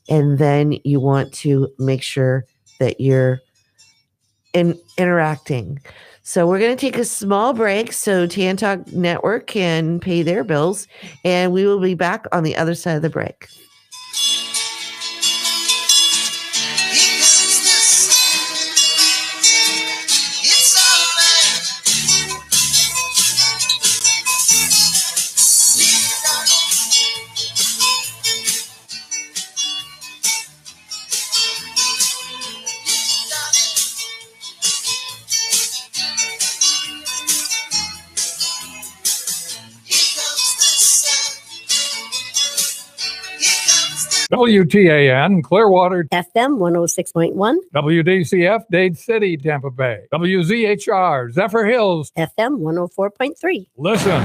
And then you want to make sure that you're interacting. So we're going to take a small break so Tan Talk Network can pay their bills, and we will be back on the other side of the break.
WTAN, Clearwater,
FM 106.1,
WDCF, Dade City, Tampa Bay, WZHR, Zephyr Hills,
FM 104.3.
Listen.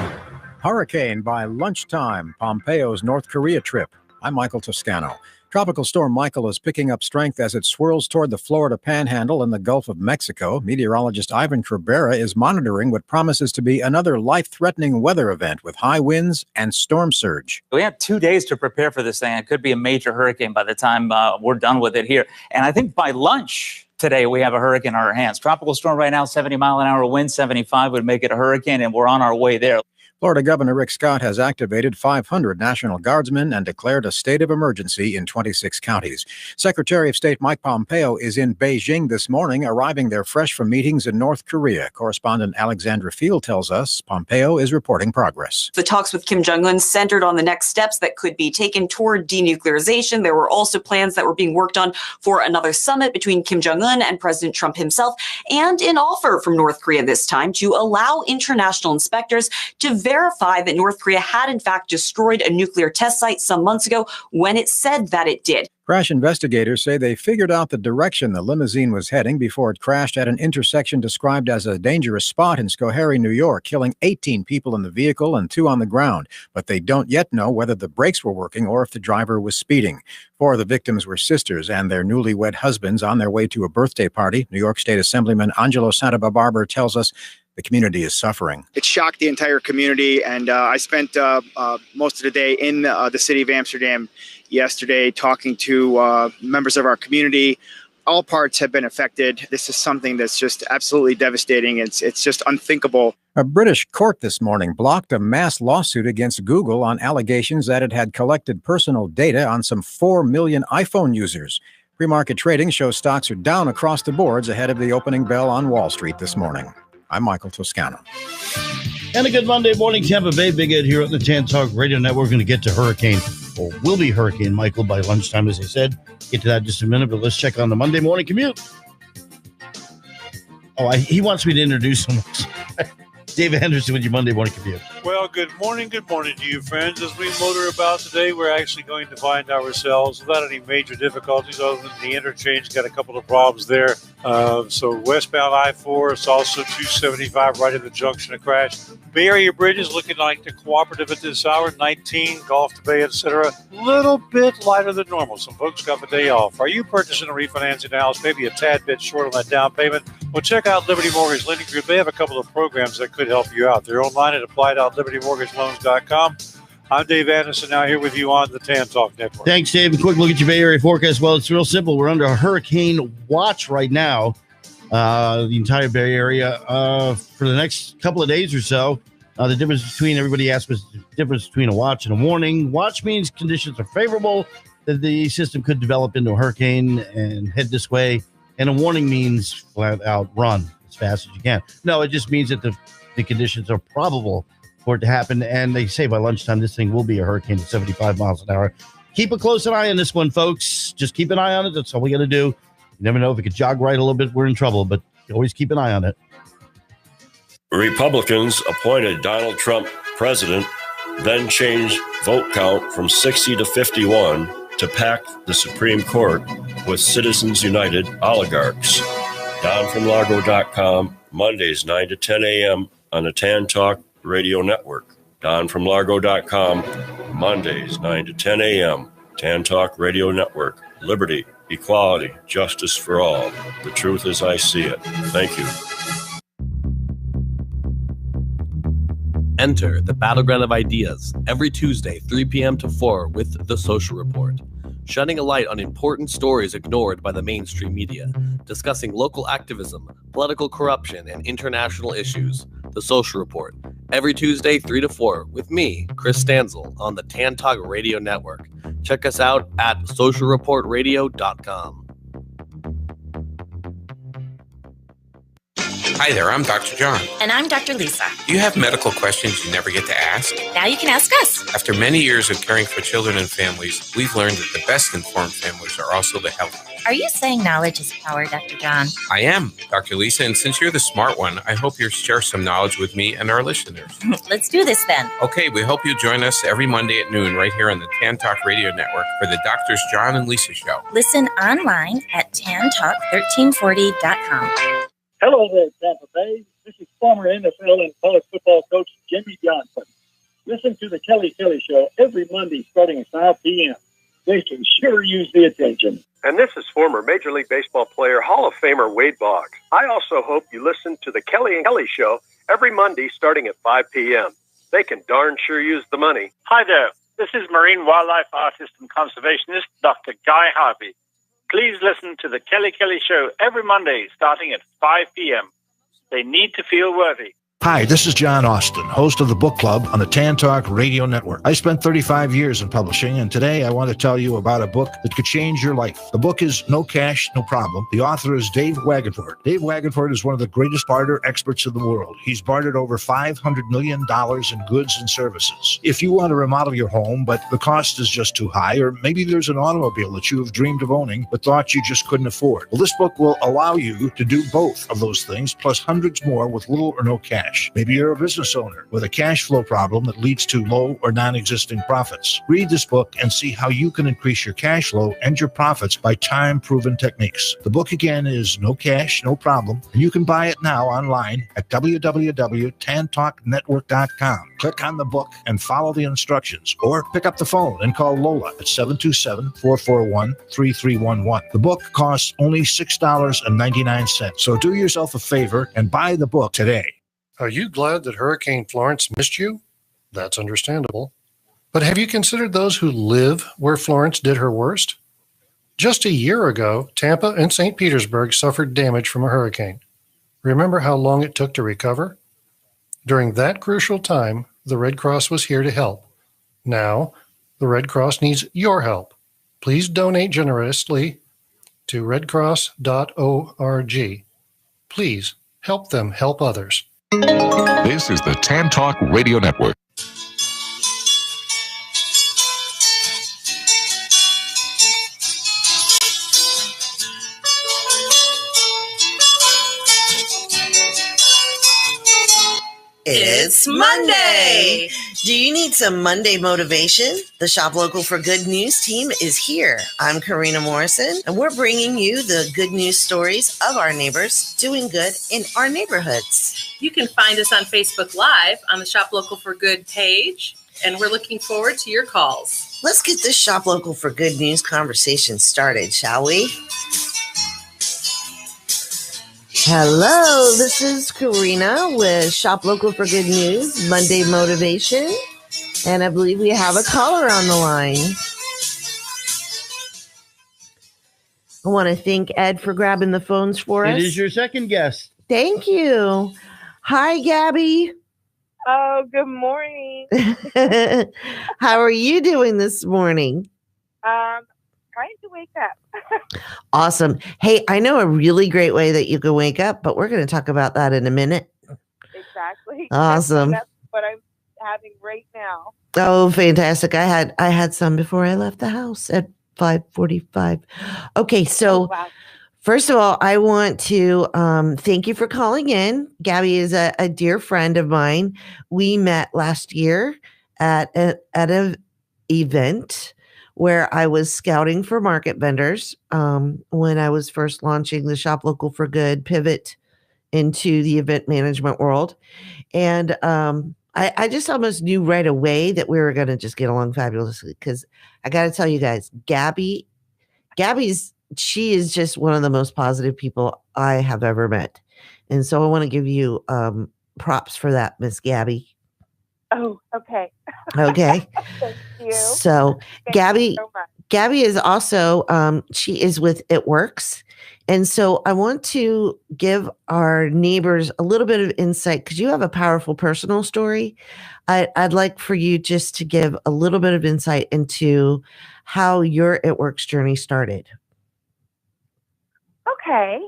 Hurricane by lunchtime, Pompeo's North Korea trip. I'm Michael Toscano. Tropical storm Michael is picking up strength as it swirls toward the Florida Panhandle and the Gulf of Mexico. Meteorologist Ivan Cabrera is monitoring what promises to be another life-threatening weather event with high winds and storm surge.
We have 2 days to prepare for this thing. It could be a major hurricane by the time we're done with it here. And I think by lunch today, we have a hurricane on our hands. Tropical storm right now, 70-mile-an-hour wind, 75 would make it a hurricane, and we're on our way there.
Florida Governor Rick Scott has activated 500 National Guardsmen and declared a state of emergency in 26 counties. Secretary of State Mike Pompeo is in Beijing this morning, arriving there fresh from meetings in North Korea. Correspondent Alexandra Field tells us Pompeo is reporting progress.
The talks with Kim Jong-un centered on the next steps that could be taken toward denuclearization. There were also plans that were being worked on for another summit between Kim Jong-un and President Trump himself, and an offer from North Korea this time to allow international inspectors to verify that North Korea had in fact destroyed a nuclear test site some months ago when it said that it did.
Crash investigators say they figured out the direction the limousine was heading before it crashed at an intersection described as a dangerous spot in Schoharie, New York, killing 18 people in the vehicle and 2 on the ground. But they don't yet know whether the brakes were working or if the driver was speeding. 4 of the victims were sisters and their newlywed husbands on their way to a birthday party. New York State Assemblyman Angelo Santababarbara tells us the community is suffering.
It shocked the entire community, and I spent most of the day in the city of Amsterdam yesterday talking to members of our community. All parts have been affected. This is something that's just absolutely devastating. It's just unthinkable.
A British court this morning blocked a mass lawsuit against Google on allegations that it had collected personal data on some 4 million iPhone users. Pre-market trading shows stocks are down across the boards ahead of the opening bell on Wall Street this morning. I'm Michael Toscano.
And a good Monday morning, Tampa Bay. Big Ed here at the Tan Talk Radio Network. We're going to get to Hurricane, or will be Hurricane Michael by lunchtime, as I said. Get to that in just a minute, but let's check on the Monday morning commute. Oh, he wants me to introduce him. David Henderson with your Monday morning commute.
Well, good morning to you, friends. As we motor about today, we're actually going to find ourselves without any major difficulties other than the interchange. Got a couple of problems there. So westbound I-4, it's also 275 right at the junction, a crash. Bay Area bridges looking like they're cooperative at this hour, 19, Gulf to Bay, etc. Little bit lighter than normal. Some folks got the day off. Are you purchasing or refinancing a house? Maybe a tad bit short on that down payment? Well, check out Liberty Mortgage Lending Group. They have a couple of programs that could help you out. They're online at apply.libertymortgageloans.com. I'm Dave Anderson, now here with you on the Tan Talk Network.
Thanks, Dave. A quick look at your Bay Area forecast. Well, it's real simple. We're under a hurricane watch right now, the entire Bay Area, for the next couple of days or so. The difference between, everybody asks what's the difference between a watch and a warning. Watch means conditions are favorable, that the system could develop into a hurricane and head this way. And a warning means flat out run as fast as you can. No, it just means that the conditions are probable for it to happen. And they say by lunchtime, this thing will be a hurricane at 75 miles an hour. Keep a close eye on this one, folks. Just keep an eye on it. That's all we got to do. You never know if it could jog right a little bit. We're in trouble, but always keep an eye on it.
Republicans appointed Donald Trump president, then changed vote count from 60 to 51 to pack the Supreme Court with Citizens United oligarchs. DonFromLargo.com, Mondays 9 to 10 a.m. on the Tan Talk Radio Network. DonFromLargo.com, Mondays 9 to 10 a.m. Tan Talk Radio Network. Liberty, equality, justice for all. The truth as I see it. Thank you.
Enter the battleground of ideas every Tuesday, 3 p.m. to 4 with The Social Report, shedding a light on important stories ignored by the mainstream media, discussing local activism, political corruption, and international issues. The Social Report, every Tuesday, 3 to 4 with me, Chris Stanzel, on the Tan Talk Radio Network. Check us out at socialreportradio.com.
Hi there, I'm Dr. John.
And I'm Dr. Lisa.
Do you have medical questions you never get to ask?
Now you can ask us.
After many years of caring for children and families, we've learned that the best informed families are also the healthiest.
Are you saying knowledge is power, Dr. John?
I am, Dr. Lisa, and since you're the smart one, I hope you'll share some knowledge with me and our listeners.
Let's do this then.
Okay, we hope you'll join us every Monday at noon right here on the Tan Talk Radio Network for the Doctors John and Lisa Show.
Listen online at tantalk1340.com.
Hello there, Tampa Bay. This is former NFL and college football coach Jimmy Johnson. Listen to the Kelly Show every Monday starting at 5 p.m. They can sure use the attention.
And this is former Major League Baseball player, Hall of Famer Wade Boggs. I also hope you listen to the Kelly Show every Monday starting at 5 p.m. They can darn sure use the money.
Hi there. This is marine wildlife artist and conservationist Dr. Guy Harvey. Please listen to the Kelly Show every Monday starting at 5 p.m. They need to feel worthy.
Hi, this is John Austin, host of the Book Club on the Tan Talk Radio Network. I spent 35 years in publishing, and today I want to tell you about a book that could change your life. The book is No Cash, No Problem. The author is Dave Wagenford. Dave Wagenford is one of the greatest barter experts in the world. He's bartered over $500 million in goods and services. If you want to remodel your home, but the cost is just too high, or maybe there's an automobile that you have dreamed of owning, but thought you just couldn't afford. Well, this book will allow you to do both of those things, plus hundreds more with little or no cash. Maybe you're a business owner with a cash flow problem that leads to low or non-existing profits. Read this book and see how you can increase your cash flow and your profits by time-proven techniques. The book again is No Cash, No Problem, and you can buy it now online at www.tantalknetwork.com. Click on the book and follow the instructions, or pick up the phone and call Lola at 727-441-3311. The book costs only $6.99, so do yourself a favor and buy the book today.
Are you glad that Hurricane Florence missed you? That's understandable. But have you considered those who live where Florence did her worst? Just a year ago, Tampa and St. Petersburg suffered damage from a hurricane. Remember how long it took to recover? During that crucial time, the Red Cross was here to help. Now, the Red Cross needs your help. Please donate generously to redcross.org. Please help them help others.
This is the Tan Talk Radio Network.
It's Monday. Do you need some Monday motivation? The Shop Local for Good News team is here. I'm Karina Morrison, and we're bringing you the good news stories of our neighbors doing good in our neighborhoods.
You can find us on Facebook Live on the Shop Local for Good page, and we're looking forward to your calls.
Let's get this Shop Local for Good News conversation started, shall we? Hello, this is Karina with Shop Local for Good News, Monday Motivation, and I believe we have a caller on the line. I want to thank Ed for grabbing the phones for us.
It is your second guest.
Thank you. Hi, Gaby.
Oh, good morning.
How are you doing this morning?
Trying to wake up.
Awesome. Hey, I know a really great way that you can wake up, but we're going to talk about that in a minute.
Exactly.
Awesome.
That's what I'm having right now.
Oh, fantastic. I had some before I left the house at 5:45. Okay, so
wow.
First of all, I want to thank you for calling in. Gaby is a dear friend of mine. We met last year at an event where I was scouting for market vendors when I was first launching the Shop Local for Good pivot into the event management world. And I just almost knew right away that we were going to just get along fabulously, because I got to tell you guys, she is just one of the most positive people I have ever met. And so I want to give you props for that, Miss Gaby.
Oh, okay.
Okay.
Thank you.
So
Thank
Gaby,
you so much.
Gaby is also, she is with It Works. And so I want to give our neighbors a little bit of insight, because you have a powerful personal story. I'd like for you just to give a little bit of insight into how your It Works journey started.
Okay.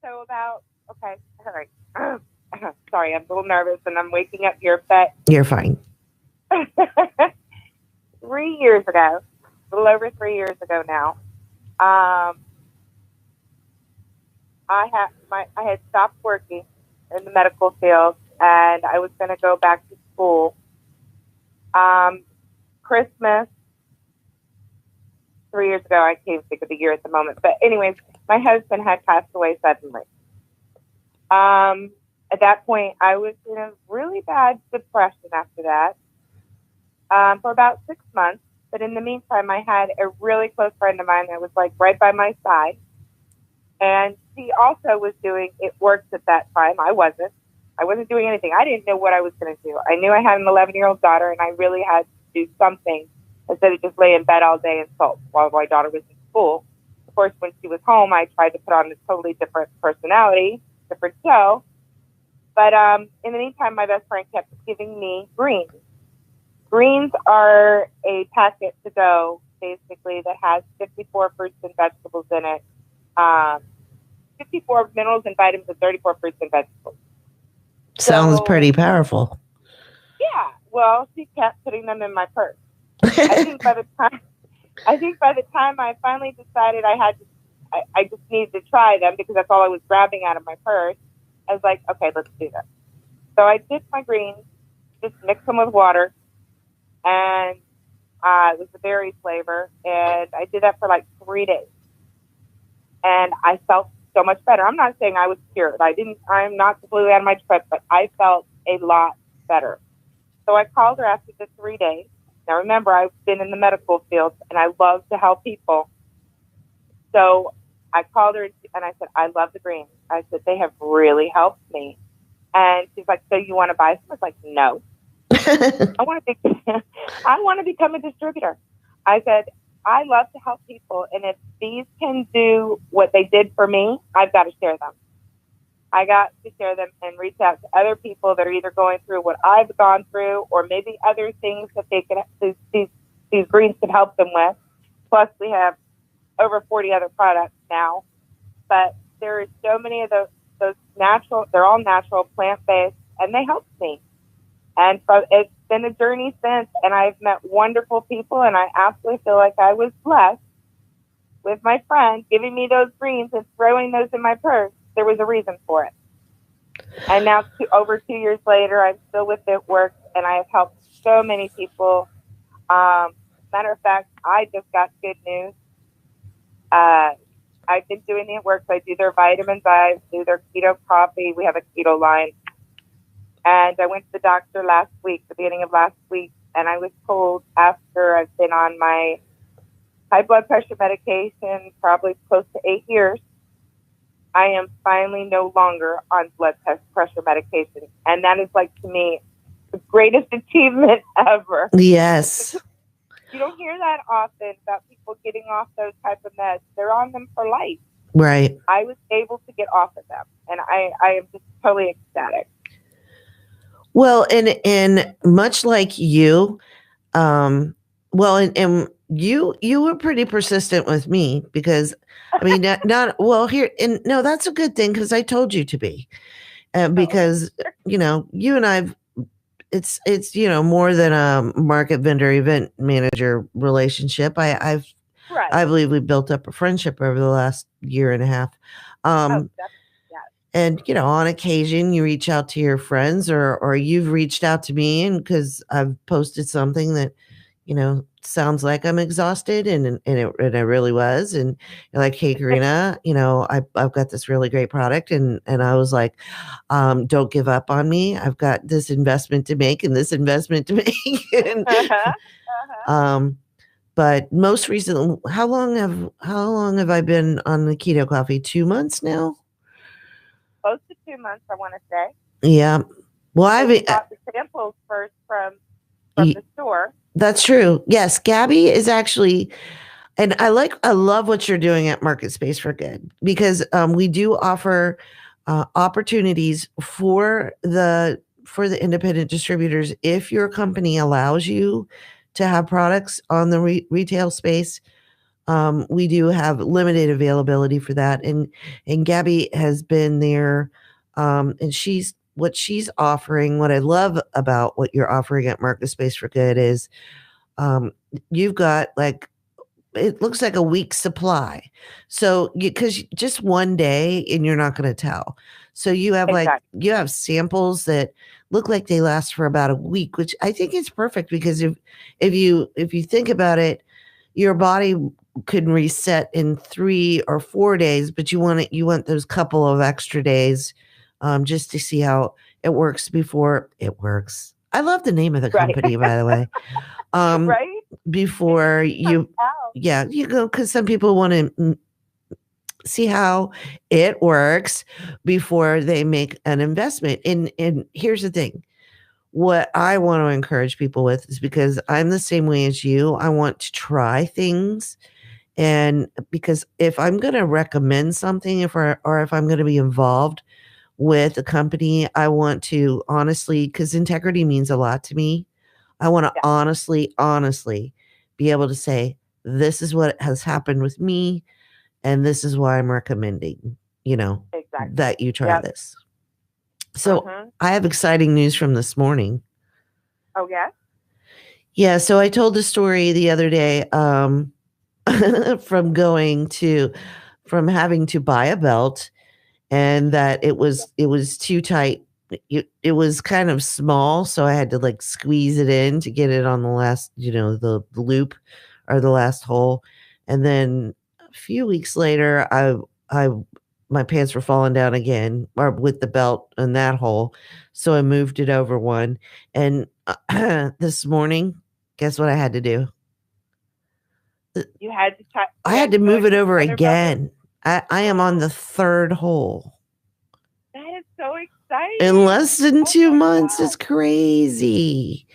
So about, okay. All right. Sorry, I'm a little nervous and I'm waking up here, but
You're fine.
3 years ago, a little over 3 years ago now, I had stopped working in the medical field and I was going to go back to school. Christmas 3 years ago, I can't think of the year at the moment, but anyways, my husband had passed away suddenly. At that point, I was in a really bad depression after that for about 6 months. But in the meantime, I had a really close friend of mine that was like right by my side. And she also was doing It Works at that time. I wasn't doing anything. I didn't know what I was going to do. I knew I had an 11-year-old daughter, and I really had to do something instead of just lay in bed all day and sulk while my daughter was in school. Of course, when she was home, I tried to put on a totally different personality, different show. But in the meantime, my best friend kept giving me greens. Greens are a packet to go, basically, that has 54 fruits and vegetables in it, 54 minerals and vitamins, and 34 fruits and vegetables.
Sounds pretty powerful.
Yeah. Well, she kept putting them in my purse. I think by the time I finally decided I just needed to try them, because that's all I was grabbing out of my purse, I was like, okay, let's do this. So I dipped my greens, just mixed them with water, and it was the berry flavor, and I did that for like 3 days. And I felt so much better. I'm not saying I was cured. I'm not completely out of my trip, but I felt a lot better. So I called her after the 3 days. Now remember, I've been in the medical field and I love to help people. So I called her and I said, I love the greens. I said, they have really helped me. And she's like, so you want to buy some? I was like, no. I want to become a distributor. I said, I love to help people. And if these can do what they did for me, I've got to share them. I got to share them and reach out to other people that are either going through what I've gone through, or maybe other things that they can, these greens can help them with. Plus, we have over 40 other products now. But there are so many of those those natural, they're all natural, plant-based, and they helped me. And so it's been a journey since, and I've met wonderful people, and I absolutely feel like I was blessed with my friend giving me those greens and throwing those in my purse. There was a reason for it. And now, over 2 years later, I'm still with It Works, and I have helped so many people. Matter of fact, I just got good news. I've been doing It Works. I do their vitamins. I do their keto coffee. We have a keto line. And I went to the doctor last week, the beginning of last week, and I was told after I've been on my high blood pressure medication probably close to 8 years, I am finally no longer on blood pressure medication. And that is, like, to me, the greatest achievement ever.
Yes.
You don't hear that often about people getting off those type of meds. They're on them for life.
Right.
I was able to get off of them, and I am just totally ecstatic.
Well, and much like you, and you were pretty persistent with me because, I mean, no, that's a good thing because I told you to be, because you and I've, it's more than a market vendor event manager relationship. I believe we built up a friendship over the last year and a half. And, on occasion you reach out to your friends or you've reached out to me, and because I've posted something that, sounds like I'm exhausted and it really was. And you're like, hey, Karina, I've got this really great product. And I was like, don't give up on me. I've got this investment to make and this investment to make. And, but most recently, how long have I been on the keto coffee? 2 months now?
Close to 2 months, I want to say.
Yeah. Well, I
got the samples first from the store.
That's true. Yes, Gaby is actually, and I love what you're doing at MarketSpace for Good, because we do offer opportunities for the independent distributors. If your company allows you to have products on the retail space, we do have limited availability for that. And Gaby has been there, and what she's offering, what I love about what you're offering at MarketSpace for Good is you've got, like, it looks like a week's supply. So because just one day and you're not going to tell. So you have you have samples that look like they last for about a week, which I think is perfect, because if you think about it, your body could reset in 3 or 4 days, but you want those couple of extra days just to see how it works before it works. I love the name of the company, by the way.
Right?
Before you go, because some people want to see how it works before they make an investment. And here's the thing. What I want to encourage people with is, because I'm the same way as you, I want to try things. And because if I'm going to recommend something, or if I'm going to be involved with a company, I want to honestly, because integrity means a lot to me. I want to honestly be able to say, this is what has happened with me, and this is why I'm recommending, that you try this. So I have exciting news from this morning.
Oh, yeah?
Yeah, so I told the story the other day from having to buy a belt, and that it was too tight. It was kind of small, so I had to squeeze it in to get it on the last, the loop or the last hole. And then a few weeks later, my pants were falling down again, or with the belt in that hole. So I moved it over one. And this morning, guess what I had to do?
You had to
I had to move it over again. I am on the 3rd hole.
That is so exciting.
In less than 2 months. It's crazy.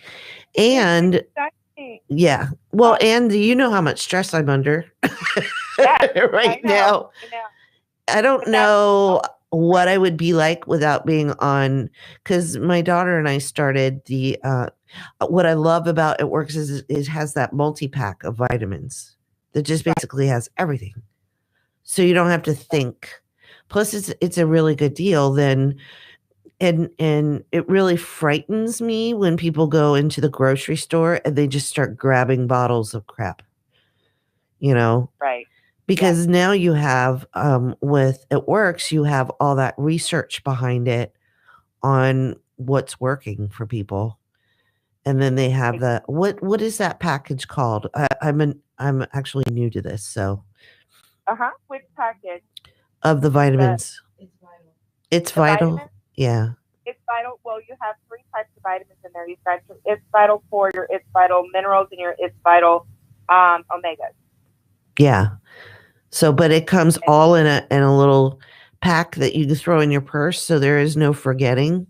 And yeah. Well, and you know how much stress I'm under right now. I don't know what I would be like without being on, because my daughter and I started the, what I love about It Works is it has that multi-pack of vitamins that just basically has everything. So you don't have to think. plus it's a really good deal, then and it really frightens me when people go into the grocery store and they just start grabbing bottles of crap.
Right.
Because now you have with It Works, you have all that research behind it on what's working for people. And then they have the what is that package called? I'm actually new to this, so
Which package?
Of the vitamins. It's vital.
Vitamins?
Yeah.
It's Vital. Well, you have 3 types of vitamins in there. You've got your It's Vital for your It's Vital minerals and your It's Vital omegas.
Yeah. So, but it comes all in a little pack that you can throw in your purse, so there is no forgetting.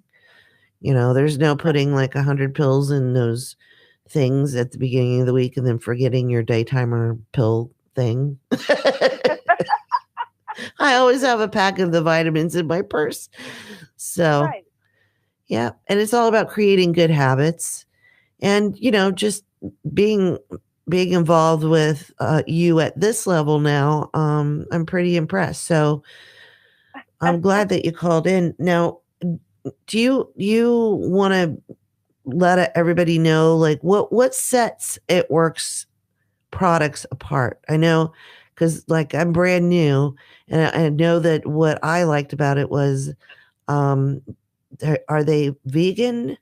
There's no putting like 100 pills in those things at the beginning of the week and then forgetting your daytimer pill thing. I always have a pack of the vitamins in my purse. So, yeah. And it's all about creating good habits and, just being involved with you at this level now. I'm pretty impressed. So I'm glad that you called in. Now, do you want to let everybody know like what sets It Works products apart? I know because like I'm brand new and I know that what I liked about it was are they vegan?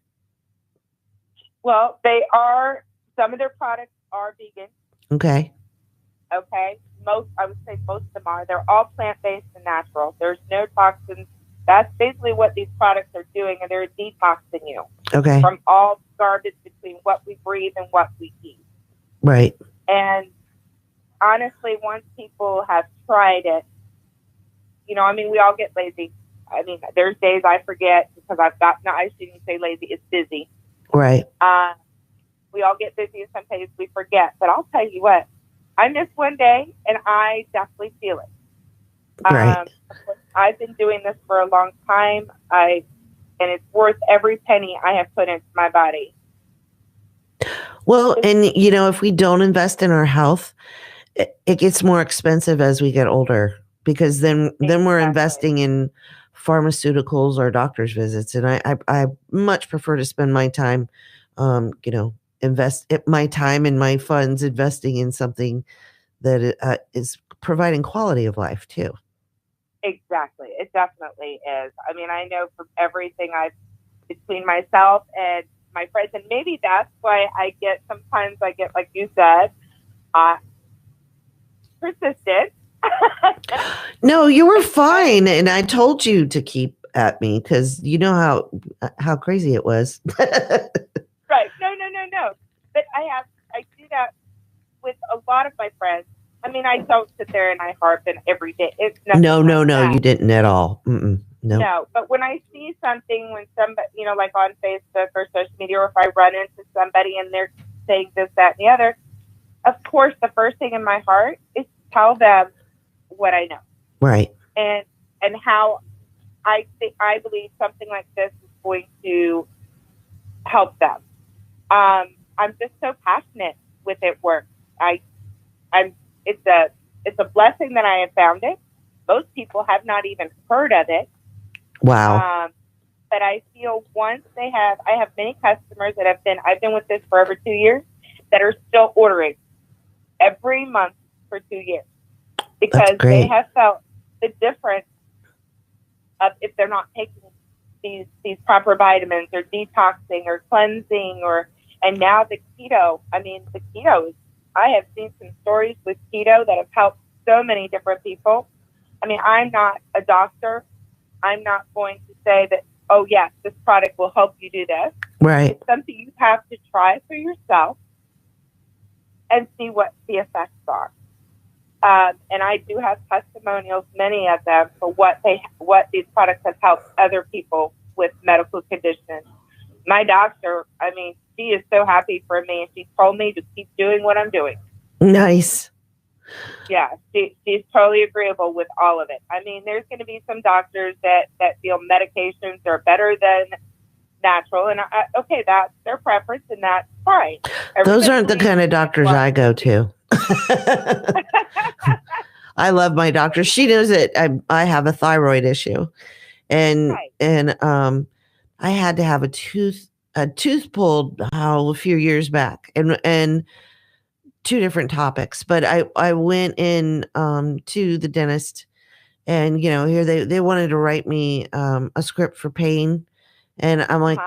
Well, they are. Some of their products are vegan.
Okay.
Okay. I would say most of them are. They're all plant-based and natural. There's no toxins. That's basically what these products are doing, and they're detoxing you from all garbage between what we breathe and what we eat.
Right.
And honestly, once people have tried it, we all get lazy. There's days I forget because I shouldn't say lazy, it's busy.
Right.
We all get busy and sometimes we forget. But I'll tell you what, I miss one day and I definitely feel it.
Right.
I've been doing this for a long time. And it's worth every penny I have put into my body.
Well, and if we don't invest in our health, it gets more expensive as we get older because then we're investing in pharmaceuticals or doctor's visits. And I much prefer to spend my time, invest my time and my funds investing in something that is providing quality of life too.
Exactly. It definitely is. I know from everything between myself and my friends, and maybe that's why sometimes I get, like you said, persistent.
No, you were fine. And I told you to keep at me because you know how crazy it was.
Right. No. But I do that with a lot of my friends. I don't sit there and I harp and every day. It's
no, you didn't at all.
No, but when I see something, when somebody, like on Facebook or social media, or if I run into somebody and they're saying this, that, and the other, of course, the first thing in my heart is to tell them what I know.
Right.
And how I believe something like this is going to help them. I'm just so passionate with It Works. It's a blessing that I have found it. Most people have not even heard of it.
Wow.
But I feel once I have many customers that I've been with this for over 2 years that are still ordering every month for 2 years because they have felt the difference of if they're not taking these proper vitamins or detoxing or cleansing and now the keto. The keto is, I have seen some stories with keto that have helped so many different people. I'm not a doctor. I'm not going to say that, oh, yes, this product will help you do this.
Right.
It's something you have to try for yourself and see what the effects are. And I do have testimonials, many of them, for what these products have helped other people with medical conditions. My doctor, she is so happy for me, and she told me to keep doing what I'm doing.
Nice.
Yeah, she's totally agreeable with all of it. There's going to be some doctors that feel medications are better than natural, and that's their preference, and that's fine.
Those aren't the kind of doctors I go to. I love my doctor. She knows that I have a thyroid issue, and I had to have a tooth pulled a few years back, and two different topics. But I went in to the dentist, and here they wanted to write me a script for pain, and I'm like,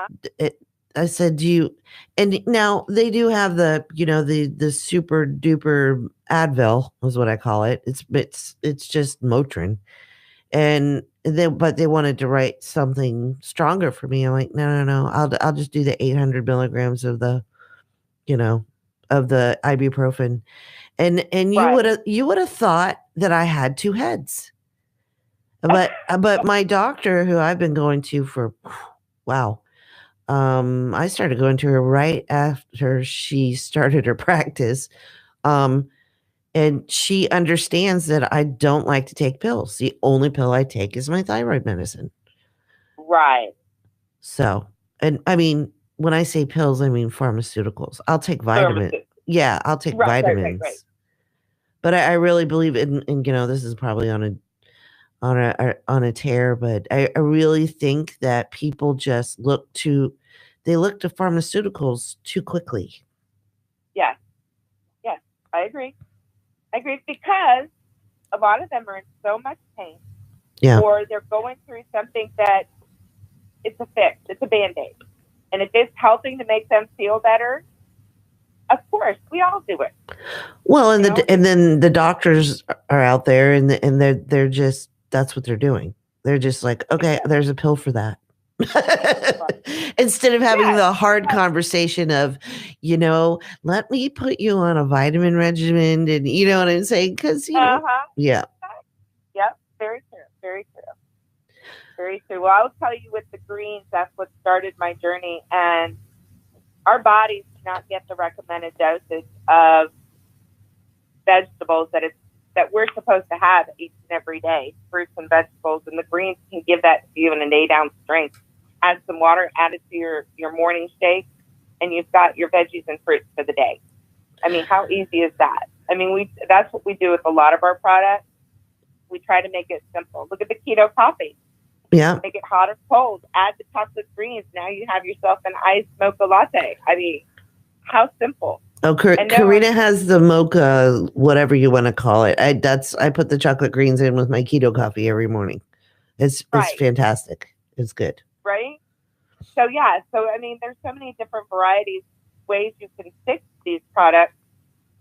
I said, do you? And now they do have the the super duper Advil is what I call it. It's just Motrin, but they wanted to write something stronger for me. I'm like, no. I'll just do the 800 milligrams of the of the ibuprofen, and you would have thought that I had two heads, but my doctor, who I've been going to for wow. I started going to her right after she started her practice. And she understands that I don't like to take pills. The only pill I take is my thyroid medicine.
Right.
So, and I mean, when I say pills, I mean pharmaceuticals. I'll take vitamins. Yeah, I'll take vitamins. Right. But I really believe in this is probably on a tear, but I really think that people just look to pharmaceuticals too quickly.
Yes, I agree. Because a lot of them are in so much pain, or they're going through something that it's a fix, it's a Band-Aid, and if it's helping to make them feel better, of course we all do it.
Well, and then the doctors are out there, and they're just. That's what they're doing. They're just like, okay, there's a pill for that. Instead of having the hard conversation of, let me put you on a vitamin regimen, and you know what I'm saying? Because, yeah.
Yep, very true. Well, I'll tell you with the greens, that's what started my journey. And our bodies do not get the recommended dosage of vegetables that we're supposed to have each and every day, fruits and vegetables, and the greens can give that to you in an 8-ounce drink. Add some water, add it to your morning shake, and you've got your veggies and fruits for the day. I mean, how easy is that? I mean, that's what we do with a lot of our products. We try to make it simple. Look at the keto coffee.
Yeah.
Make it hot or cold. Add the chocolate greens. Now you have yourself an iced mocha latte. I mean, how simple.
Oh, Karina has the mocha, whatever you want to call it. I put the chocolate greens in with my keto coffee every morning. It's fantastic. It's good.
Right? So I mean, there's so many different varieties, ways you can fix these products.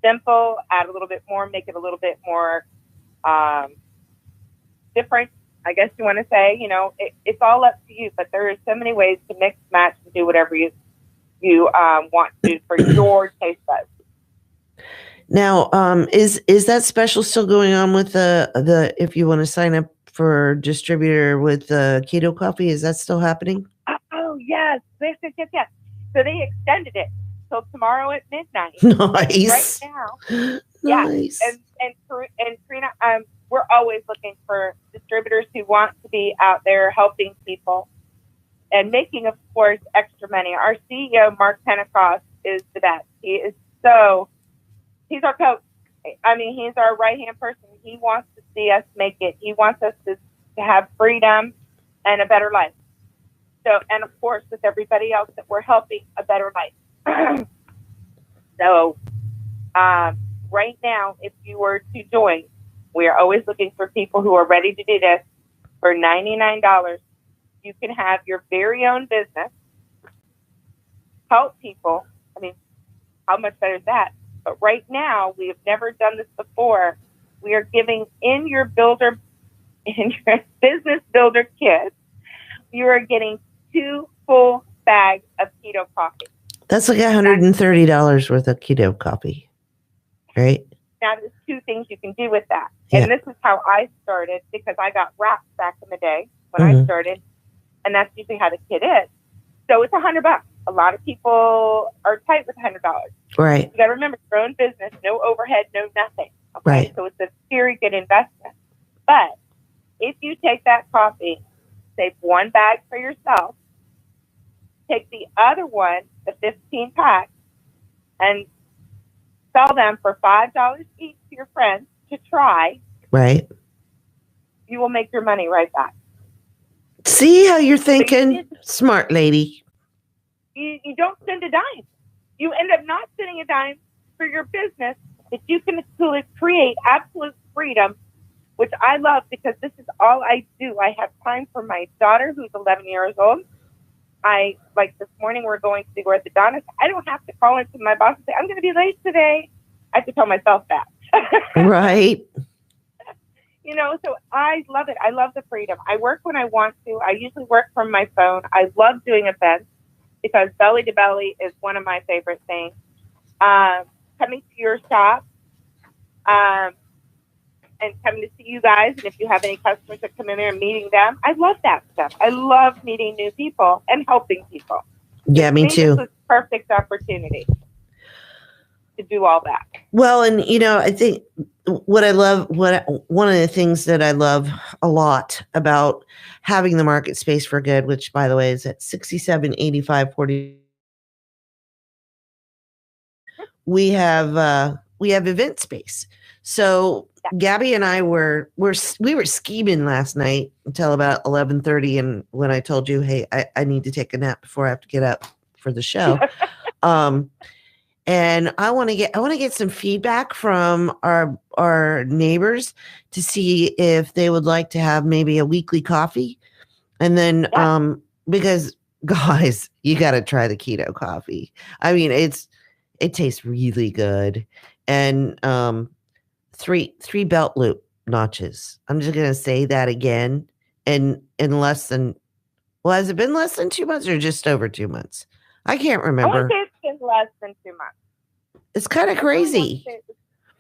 Simple, add a little bit more, make it a little bit more different, I guess you want to say. It's all up to you, but there are so many ways to mix, match, and do whatever you want to for your taste buds.
Now, is that special still going on with the if you want to sign up for distributor with keto coffee? Is that still happening?
Oh yes. So they extended it till tomorrow at midnight.
Nice.
Right now. Nice. Yeah. And Karina, we're always looking for distributors who want to be out there helping people and making, of course, extra money. Our CEO, Mark Pentecost, is the best. He's our coach. I mean, he's our right-hand person. He wants to see us make it. He wants us to have freedom and a better life. So, and of course, with everybody else that we're helping a better life. So, right now, if you were to join, we are always looking for people who are ready to do this for $99. You can have your very own business, help people. I mean, how much better is that? But right now, we have never done this before. We are giving in your business builder kit, you are getting 2 full bags of keto coffee.
That's like $130 worth of keto coffee, right?
Now, there's 2 things you can do with that. And this is how I started, because I got wraps back in the day when I started. And that's usually how the kit is. So it's $100. A lot of people are tight with $100.
Right.
You got to remember, your own business, no overhead, no nothing. Okay?
Right.
So it's a very good investment. But if you take that coffee, save 1 bag for yourself, take the other one, the 15 packs, and sell them for $5 each to your friends to try.
Right.
You will make your money right back.
See how you're thinking? Smart lady.
You don't spend a dime. You end up not spending a dime for your business that you can create absolute freedom, which I love because this is all I do. I have time for my daughter who's 11 years old. Like this morning, we're going to the orthodontist. I don't have to call into my boss and say, I'm going to be late today. I have to tell myself that.
Right.
So I love it. I love the freedom. I work when I want to. I usually work from my phone. I love doing events because belly to belly is one of my favorite things. Coming to your shop and coming to see you guys. And if you have any customers that come in there and meeting them, I love that stuff. I love meeting new people and helping people.
Yeah, me too.
This is a perfect opportunity to do all that.
Well, and I think one of the things that I love a lot about having the Market Space for Good, which by the way is at 6785 40. We have event space. So Gaby and I were scheming last night until about 11:30, and when I told you, hey, I need to take a nap before I have to get up for the show. And I want to get some feedback from our neighbors to see if they would like to have maybe a weekly coffee. And then because guys, you got to try the keto coffee. I mean, it tastes really good. And three belt loop notches. I'm just going to say that again. And in less than, has it been less than 2 months or just over 2 months? I can't remember.
I want to say it's been less than 2 months.
It's kind of crazy.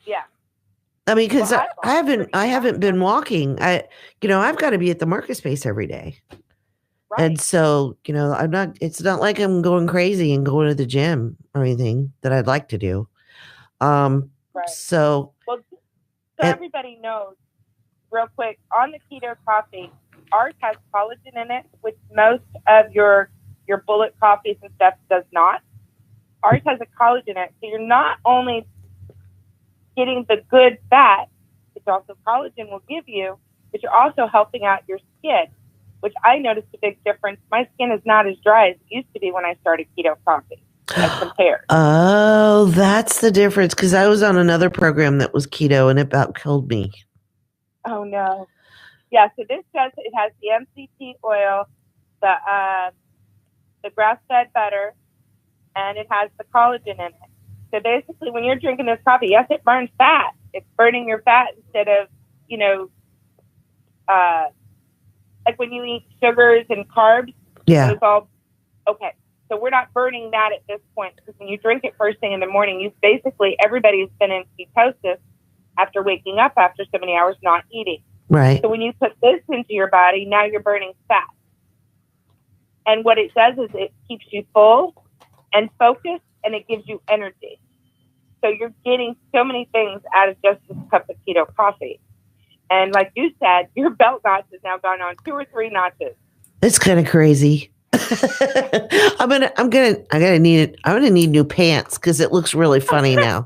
Yeah.
I mean, because I haven't been walking. I've got to be at the Market Space every day. Right. And so, it's not like I'm going crazy and going to the gym or anything that I'd like to do.
Right.
So
everybody knows real quick on the keto coffee, ours has collagen in it, which most of your bullet coffees and stuff does not. Ours has a collagen in it. So you're not only getting the good fat, which also collagen will give you, but you're also helping out your skin, which I noticed a big difference. My skin is not as dry as it used to be when I started keto coffee as compared.
Oh, that's the difference. Because I was on another program that was keto and it about killed me.
Oh, no. Yeah, so it has the MCT oil, the grass-fed butter, and it has the collagen in it. So basically, when you're drinking this coffee, yes, it burns fat. It's burning your fat instead of, like when you eat sugars and carbs.
Yeah.
It's all okay. So we're not burning that at this point because when you drink it first thing in the morning, everybody's been in ketosis after waking up after so many hours not eating.
Right.
So when you put this into your body, now you're burning fat. And what it does is it keeps you full and focused, and it gives you energy. So you're getting so many things out of just this cup of keto coffee. And like you said, your belt notch has now gone on 2 or 3 notches.
It's kind of crazy. I'm gonna need new pants because it looks really funny now.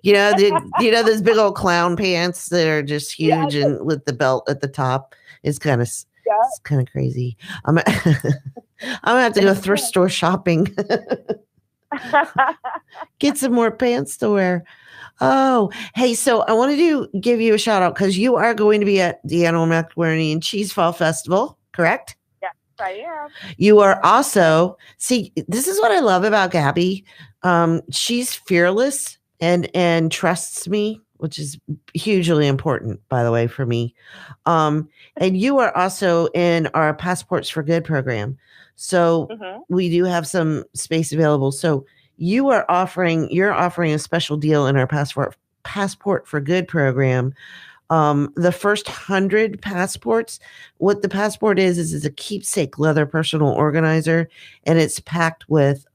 Those big old clown pants that are just huge and with the belt at the top. It's kind of crazy. I'm gonna have to go thrift store shopping. Get some more pants to wear. Oh, hey, so I wanted to give you a shout out because you are going to be at the annual Macaroni and Cheese Fall Festival, correct?
Yes, I am.
You are also, this is what I love about Gaby. She's fearless and trusts me, which is hugely important, by the way, for me. And you are also in our Passports for Good program. So we do have some space available. So you're offering a special deal in our Passport for Good program. The first 100 passports, what the passport is it's a keepsake leather personal organizer, and it's packed with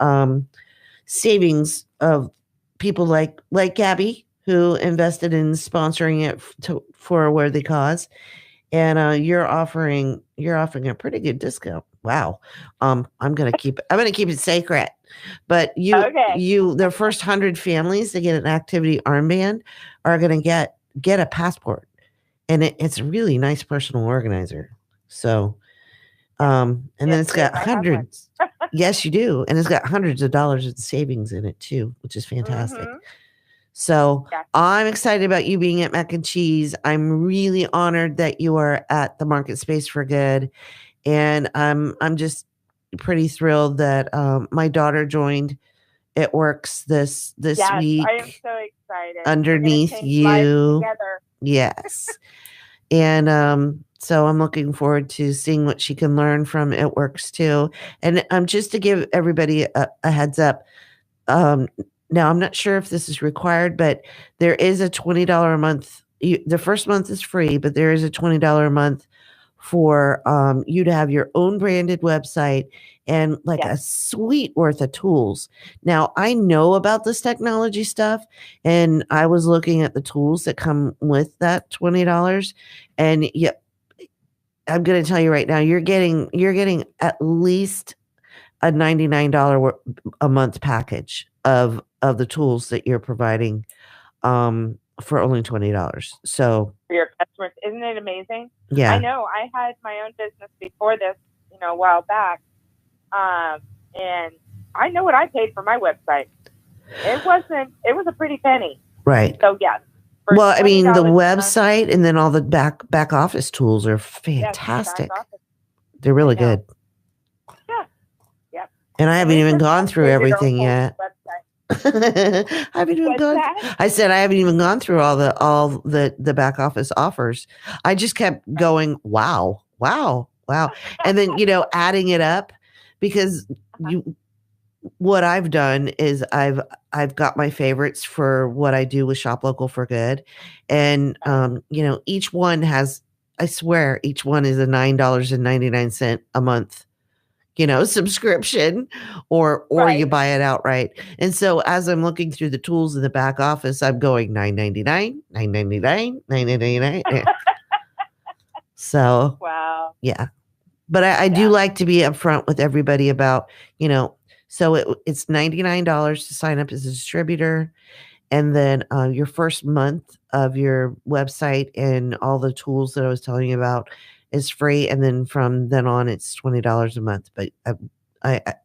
savings of people like Gaby, who invested in sponsoring it for a worthy cause. And you're offering a pretty good discount. Wow. I'm gonna keep it sacred. But the first 100 families that get an activity armband are gonna get a passport. and it's a really nice personal organizer. So, and then it's got hundreds. Yes, you do. And it's got hundreds of dollars in savings in it too, which is fantastic. So I'm excited about you being at Mac and Cheese. I'm really honored that you are at the MarketSpace for Good. And I'm just pretty thrilled that my daughter joined It Works this week.
I am so excited.
Underneath you. Yes. And so I'm looking forward to seeing what she can learn from It Works too. And just to give everybody a heads up, now I'm not sure if this is required, but there is a $20 a month. The first month is free, but there is a $20 a month for you to have your own branded website and like a suite worth of tools. Now, I know about this technology stuff, and I was looking at the tools that come with that $20, and I'm going to tell you right now, you're getting at least a $99 a month package of the tools that you're providing for only $20. So
for your customers, isn't it amazing?
Yeah.
I know. I had my own business before this, a while back, and I know what I paid for my website. It was a pretty penny.
Right.
So yes.
Well, I mean, the website and then all the back office tools are fantastic. They're really good.
Yeah. Yep.
And I haven't even gone through everything yet. I haven't even I said I haven't even gone through all the back office offers. I just kept going, wow. And then, adding it up, because what I've done is I've got my favorites for what I do with Shop Local for Good. And each one has, I swear, each one is a $9.99 a month subscription, or you buy it outright. And so as I'm looking through the tools in the back office, I'm going $9.99, $9.99, $9.99. So
wow.
Yeah. But I do like to be upfront with everybody about, so it's $99 to sign up as a distributor. And then your first month of your website and all the tools that I was telling you about is free. And then from then on, it's $20 a month. But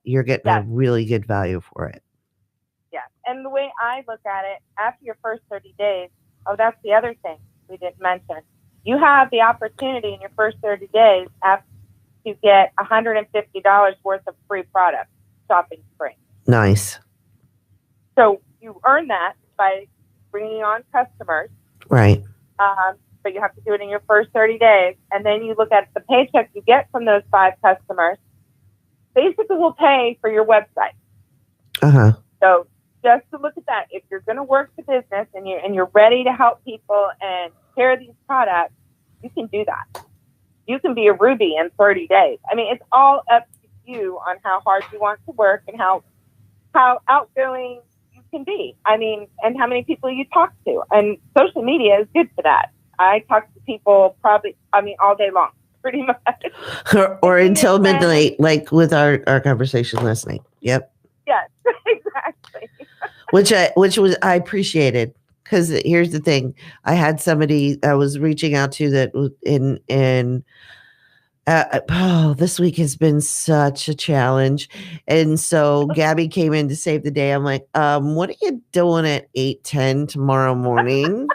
you're getting a really good value for it.
Yeah. And the way I look at it, after your first 30 days, that's the other thing we didn't mention. You have the opportunity in your first 30 days to get $150 worth of free products, shopping free.
Nice.
So you earn that by bringing on customers.
Right.
But you have to do it in your first 30 days. And then you look at the paycheck you get from those 5 customers, basically will pay for your website.
Uh-huh.
So just to look at that, if you're going to work the business and you're ready to help people and share these products, you can do that. You can be a Ruby in 30 days. I mean, it's all up to you on how hard you want to work and how outgoing you can be. I mean, and how many people you talk to. And social media is good for that. I talk to people all day long, pretty much.
or until midnight, like with our conversation last night. Yep.
Yes, exactly.
I appreciated, because here's the thing. I had somebody I was reaching out to that this week has been such a challenge. And so Gaby came in to save the day. I'm like, what are you doing at 8:10 tomorrow morning?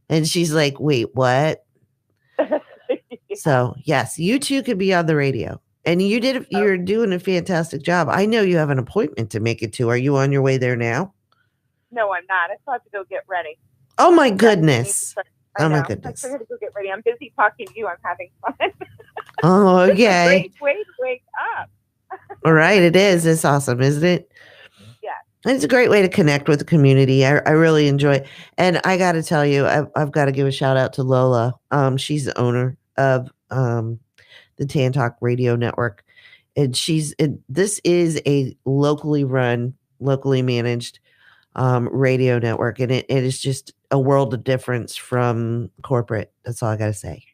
And she's like, wait, what? So yes, you two could be on the radio. And you're doing a fantastic job. I know you have an appointment to make it to. Are you on your way there now?
No, I'm not. I still have to go get ready.
Oh my goodness. My goodness.
I still have to go get ready. I'm busy talking to you. I'm having fun.
Oh, okay.
Great way to wake up.
All right. It is. It's awesome, isn't it?
Yeah.
It's a great way to connect with the community. I really enjoy it. And I got to tell you, I've got to give a shout out to Lola. She's the owner of the Tan Talk Radio Network. And this is a locally run, locally managed radio network. And it is just a world of difference from corporate. That's all I got to say.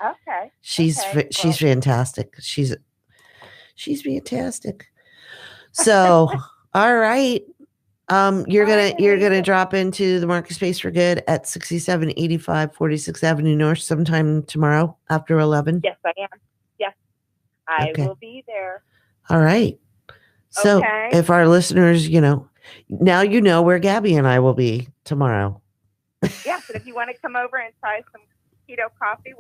Okay.
She's fantastic. She's fantastic. So, all right. You're gonna drop into the MarketSpace for Good at 6785 46th Avenue North sometime tomorrow after 11.
Yes, I am. Yes, I
Okay.
will be there.
All right. So
Okay.
if our listeners, now you know where Gaby and I will be tomorrow.
Yes, and if you want to come over and try some keto coffee,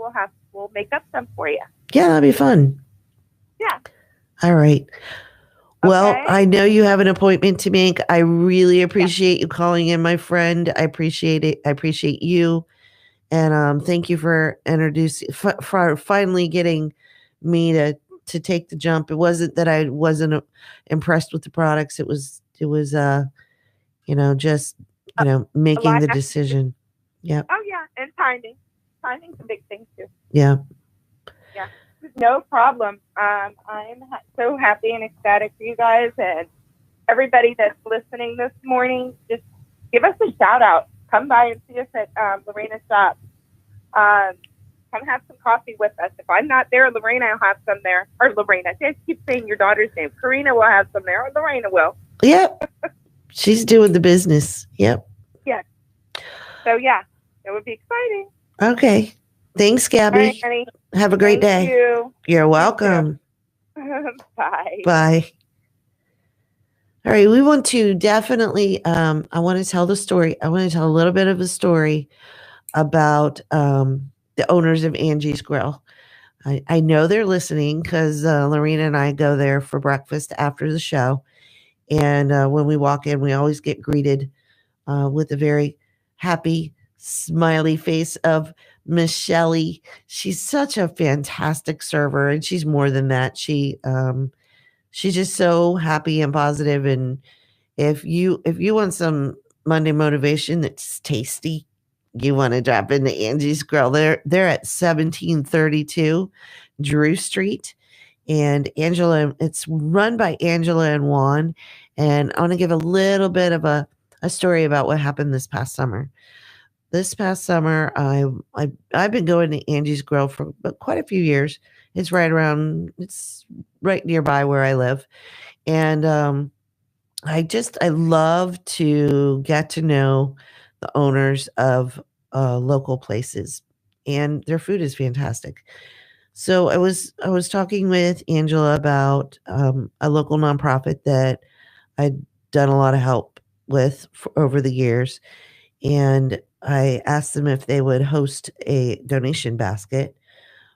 we'll make up some for you.
Yeah, that'd be fun.
Yeah.
All right. Well,
Okay.
I know you have an appointment to make. I really appreciate you calling in, my friend. I appreciate it. I appreciate you. And thank you for for finally getting me to take the jump. It wasn't that I wasn't impressed with the products. It was just making the decision. Yeah.
Oh yeah, and timing. Timing's a big thing too.
Yeah.
Yeah. No problem. I'm so happy and ecstatic for you guys and everybody that's listening this morning. Just give us a shout out. Come by and see us at Lorena's shop. Come have some coffee with us. If I'm not there, Lorena will have some there. Or Lorena. I keep saying your daughter's name. Karina will have some there, or Lorena will.
Yep. She's doing the business. Yep.
Yeah. So yeah, it would be exciting.
Okay. Thanks, Gaby.
All right, honey.
Have a great
Thank
day.
you.
You're welcome.
Bye.
Bye. All right. We want to definitely, I want to tell the story. I want to tell a little bit of a story about the owners of Angie's Grill. I know they're listening because Lorena and I go there for breakfast after the show. And when we walk in, we always get greeted with a very happy, smiley face of Miss Shelley. She's such a fantastic server, and she's more than that. She's just so happy and positive. And if you want some Monday motivation that's tasty, you want to drop into Angie's Grill. They're at 1732 Drew Street. And it's run by Angela and Juan. And I want to give a little bit of a story about what happened this past summer. This past summer, I've been going to Angie's Grill for quite a few years. It's right nearby where I live. And I love to get to know the owners of local places, and their food is fantastic. So I was talking with Angela about a local nonprofit that I'd done a lot of help with over the years, and I asked them if they would host a donation basket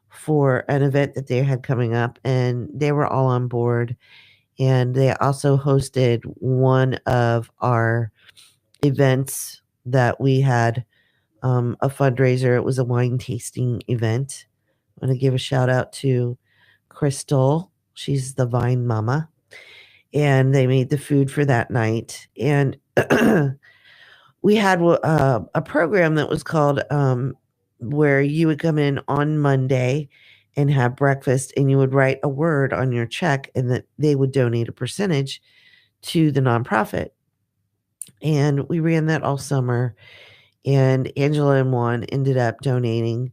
for an event that they had coming up, and they were all on board. And they also hosted one of our events that we had, a fundraiser. It was a wine tasting event. I want to give a shout out to Crystal. She's the Vine Mama. And they made the food for that night. And we had a program that was called where you would come in on Monday and have breakfast, and you would write a word on your check, and that they would donate a percentage to the nonprofit. And we ran that all summer. And Angela and Juan ended up donating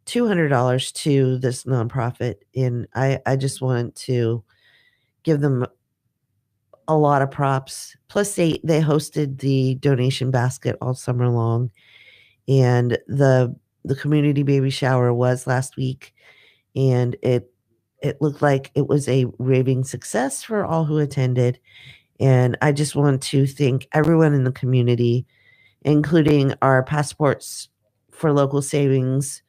$200 to this nonprofit. And I just wanted to give them a lot of props. Plus they hosted the donation basket all summer long. And the community baby shower was last week. And it looked like it was a raving success for all who attended. And I just want to thank everyone in the community, including our Passports for Local Savings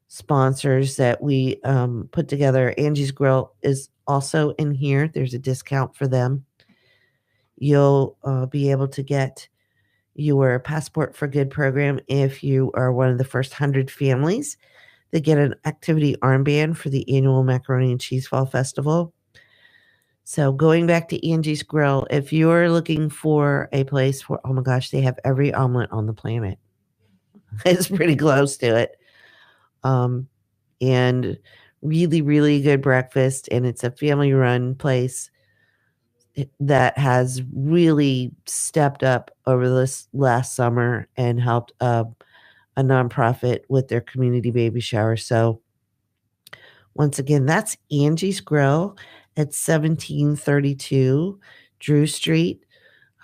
sponsors that we put together. Angie's Grill is also in here. There's a discount for them. You'll be able to get your Passport for Good program if you are one of the first 100 families that get an activity armband for the annual Macaroni and Cheese Fall Festival. So going back to Angie's Grill, if you're looking for a place for, oh my gosh, they have every omelet on the planet. It's pretty close to it. And really, really good breakfast. And it's a family run place that has really stepped up over this last summer and helped a nonprofit with their community baby shower. So once again, that's Angie's Grill at 1732 Drew Street.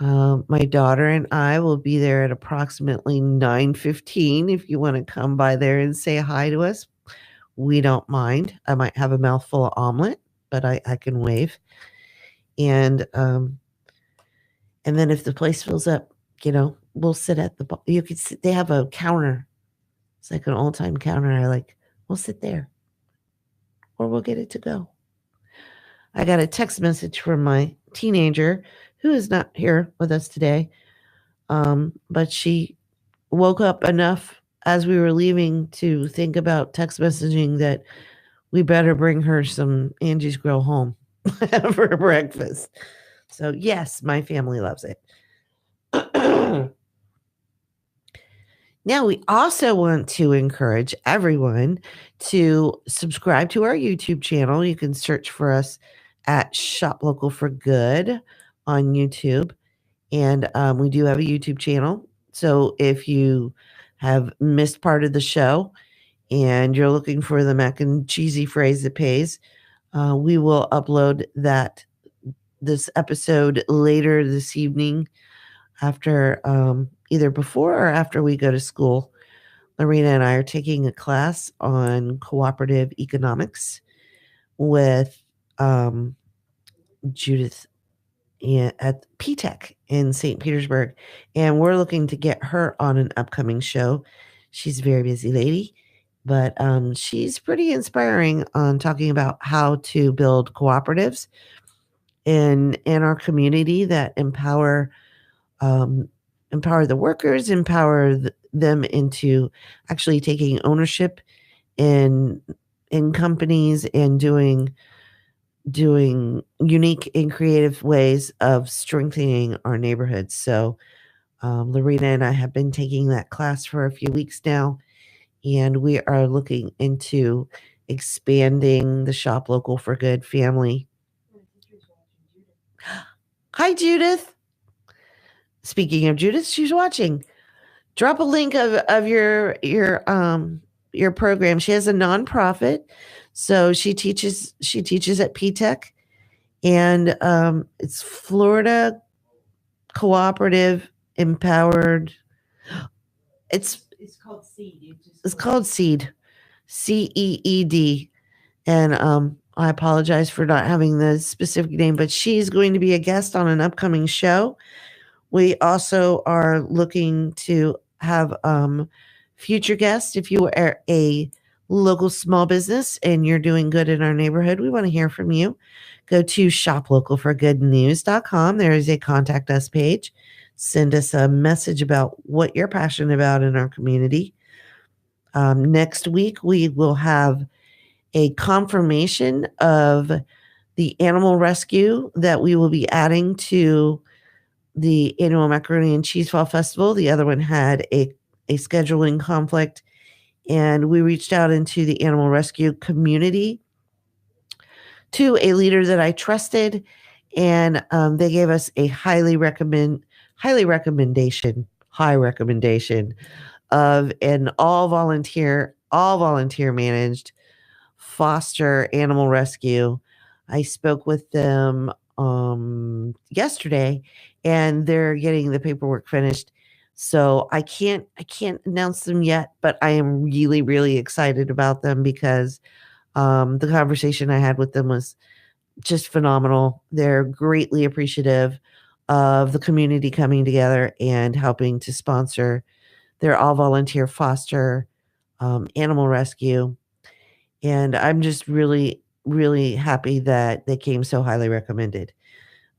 My daughter and I will be there at approximately 9:15. If you want to come by there and say hi to us, we don't mind. I might have a mouthful of omelet, but I can wave. And then if the place fills up, we'll sit at the bar. You could sit, they have a counter. It's like an old time counter. We'll sit there, or we'll get it to go. I got a text message from my teenager who is not here with us today. But she woke up enough as we were leaving to think about text messaging that we better bring her some Angie's Grill home for breakfast. So yes, my family loves it. Now, we also want to encourage everyone to subscribe to our YouTube channel. You can search for us at Shop Local for Good on YouTube. And we do have a YouTube channel. So if you have missed part of the show and you're looking for the mac and cheesy phrase that pays, we will upload this episode later this evening after either before or after we go to school. Lorena and I are taking a class on cooperative economics with Judith at PTech in St. Petersburg, and we're looking to get her on an upcoming show. She's a very busy lady, but she's pretty inspiring on talking about how to build cooperatives in our community that empower the workers, empower them into actually taking ownership in companies and doing unique and creative ways of strengthening our neighborhoods. So Lorena and I have been taking that class for a few weeks now, and we are looking into expanding the Shop Local for Good family. Hi, Judith. Speaking of Judith, she's watching. Drop a link of your program. She has a nonprofit, so she teaches at PTech, and it's Florida Cooperative Empowered. It's called Seed. It's called Seed, CEED, and I apologize for not having the specific name, but she's going to be a guest on an upcoming show. We also are looking to have future guests. If you are a local small business and you're doing good in our neighborhood, we want to hear from you. Go to shoplocalforgoodnews.com. There is a contact us page. Send us a message about what you're passionate about in our community. Next week, we will have a confirmation of the animal rescue that we will be adding to the annual Macaroni and Cheese Fall Festival. The other one had a scheduling conflict, and we reached out into the animal rescue community to a leader that I trusted, and they gave us a high recommendation of an all volunteer managed foster animal rescue. I spoke with them yesterday, and they're getting the paperwork finished. So I can't announce them yet, but I am really, really excited about them because the conversation I had with them was just phenomenal. They're greatly appreciative of the community coming together and helping to sponsor their all volunteer foster animal rescue. And I'm just really, really happy that they came so highly recommended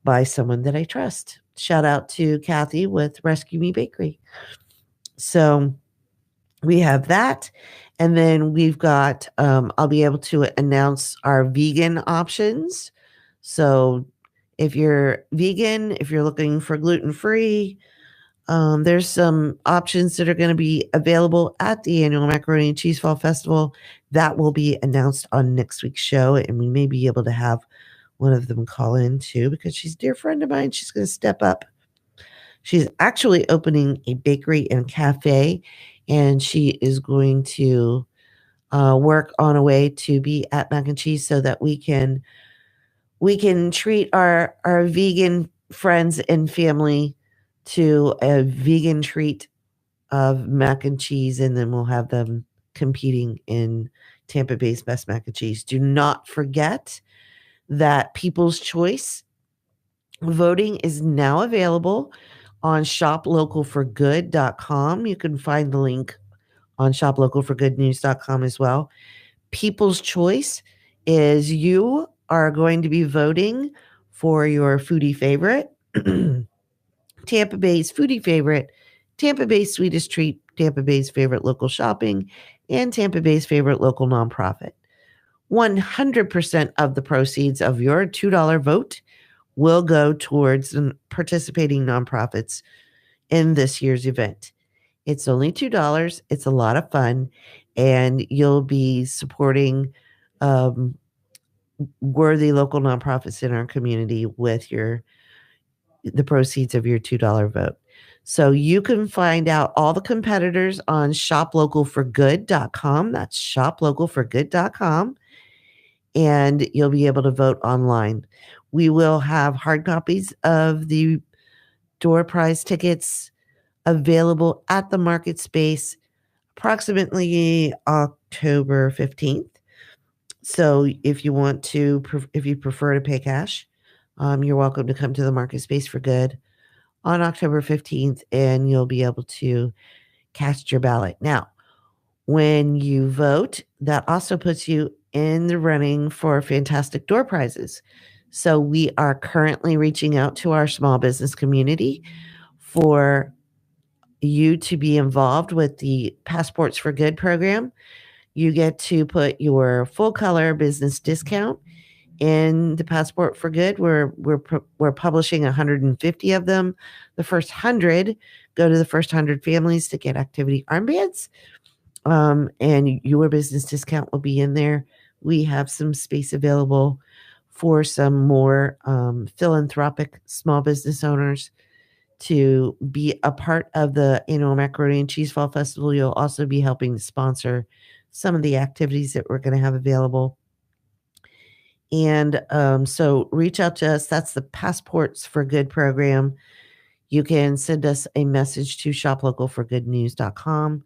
by someone that I trust. Shout out to Kathy with Rescue Me Bakery. So we have that. And then we've got, I'll be able to announce our vegan options. So if you're vegan, if you're looking for gluten-free, there's some options that are going to be available at the annual Macaroni and Cheese Fall Festival that will be announced on next week's show. And we may be able to have one of them call in too, because she's a dear friend of mine. She's going to step up. She's actually opening a bakery and cafe, and she is going to work on a way to be at Mac and Cheese so that we can treat our vegan friends and family to a vegan treat of mac and cheese, and then we'll have them competing in Tampa Bay's best mac and cheese. Do not forget that People's Choice voting is now available on shoplocalforgood.com. You can find the link on shoplocalforgoodnews.com as well. People's Choice is you are going to be voting for your foodie favorite, Tampa Bay's foodie favorite, Tampa Bay's sweetest treat, Tampa Bay's favorite local shopping, and Tampa Bay's favorite local nonprofit. 100% of the proceeds of your $2 vote will go towards participating nonprofits in this year's event. It's only $2. It's a lot of fun, and you'll be supporting worthy local nonprofits in our community with the proceeds of your $2 vote. So you can find out all the competitors on shoplocalforgood.com. That's shoplocalforgood.com. And you'll be able to vote online. We will have hard copies of the door prize tickets available at the MarketSpace approximately October 15th. So if you prefer to pay cash, you're welcome to come to the MarketSpace for Good on October 15th, and you'll be able to cast your ballot. Now, when you vote, that also puts you in the running for fantastic door prizes. So we are currently reaching out to our small business community for you to be involved with the Passports for Good program. You get to put your full color business discount in the Passport for Good. We're publishing 150 of them. The first 100 go to the first 100 families to get activity armbands. And your business discount will be in there. We have some space available for some more philanthropic small business owners to be a part of the annual Macaroni and Cheese Fall Festival. You'll also be helping to sponsor some of the activities that we're going to have available. And so reach out to us. That's the Passports for Good program. You can send us a message to shoplocalforgoodnews.com,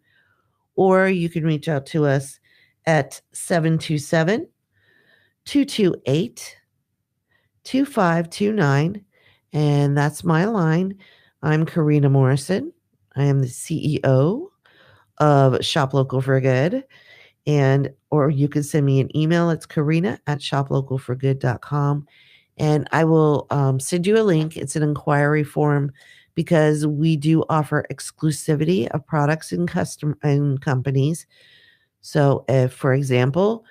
or you can reach out to us at 727-228-2529. And that's my line. I'm Karina Morrison. I am the CEO of Shop Local for Good. Or you can send me an email. It's karina@shoplocalforgood.com. And I will send you a link. It's an inquiry form because we do offer exclusivity of products and companies. So if, for example,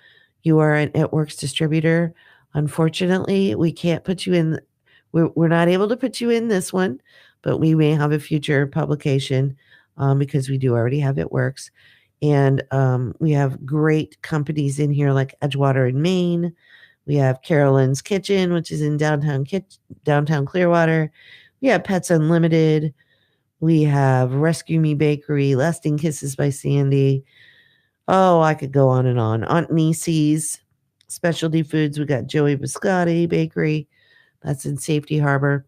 you are an It Works distributor, unfortunately, we can't put you in. We're not able to put you in this one, but we may have a future publication because we do already have It Works. And we have great companies in here like Edgewater in Maine. We have Carolyn's Kitchen, which is in downtown Clearwater. We have Pets Unlimited. We have Rescue Me Bakery, Lasting Kisses by Sandy. Oh, I could go on and on. Aunt Nisi's Specialty Foods. We got Joey Biscotti Bakery. That's in Safety Harbor.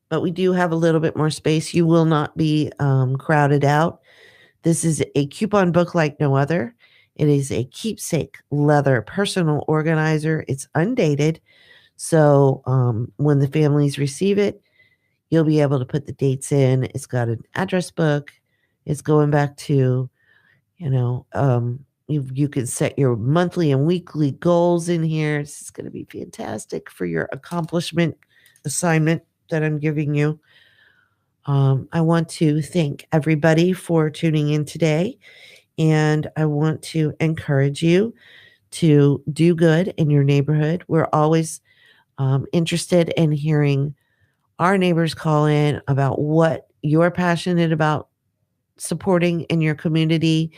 But we do have a little bit more space. You will not be crowded out. This is a coupon book like no other. It is a keepsake leather personal organizer. It's undated. So when the families receive it, you'll be able to put the dates in. It's got an address book. It's going back to, you can set your monthly and weekly goals in here. This is going to be fantastic for your accomplishment assignment that I'm giving you. I want to thank everybody for tuning in today, and I want to encourage you to do good in your neighborhood. We're always interested in hearing our neighbors call in about what you're passionate about supporting in your community.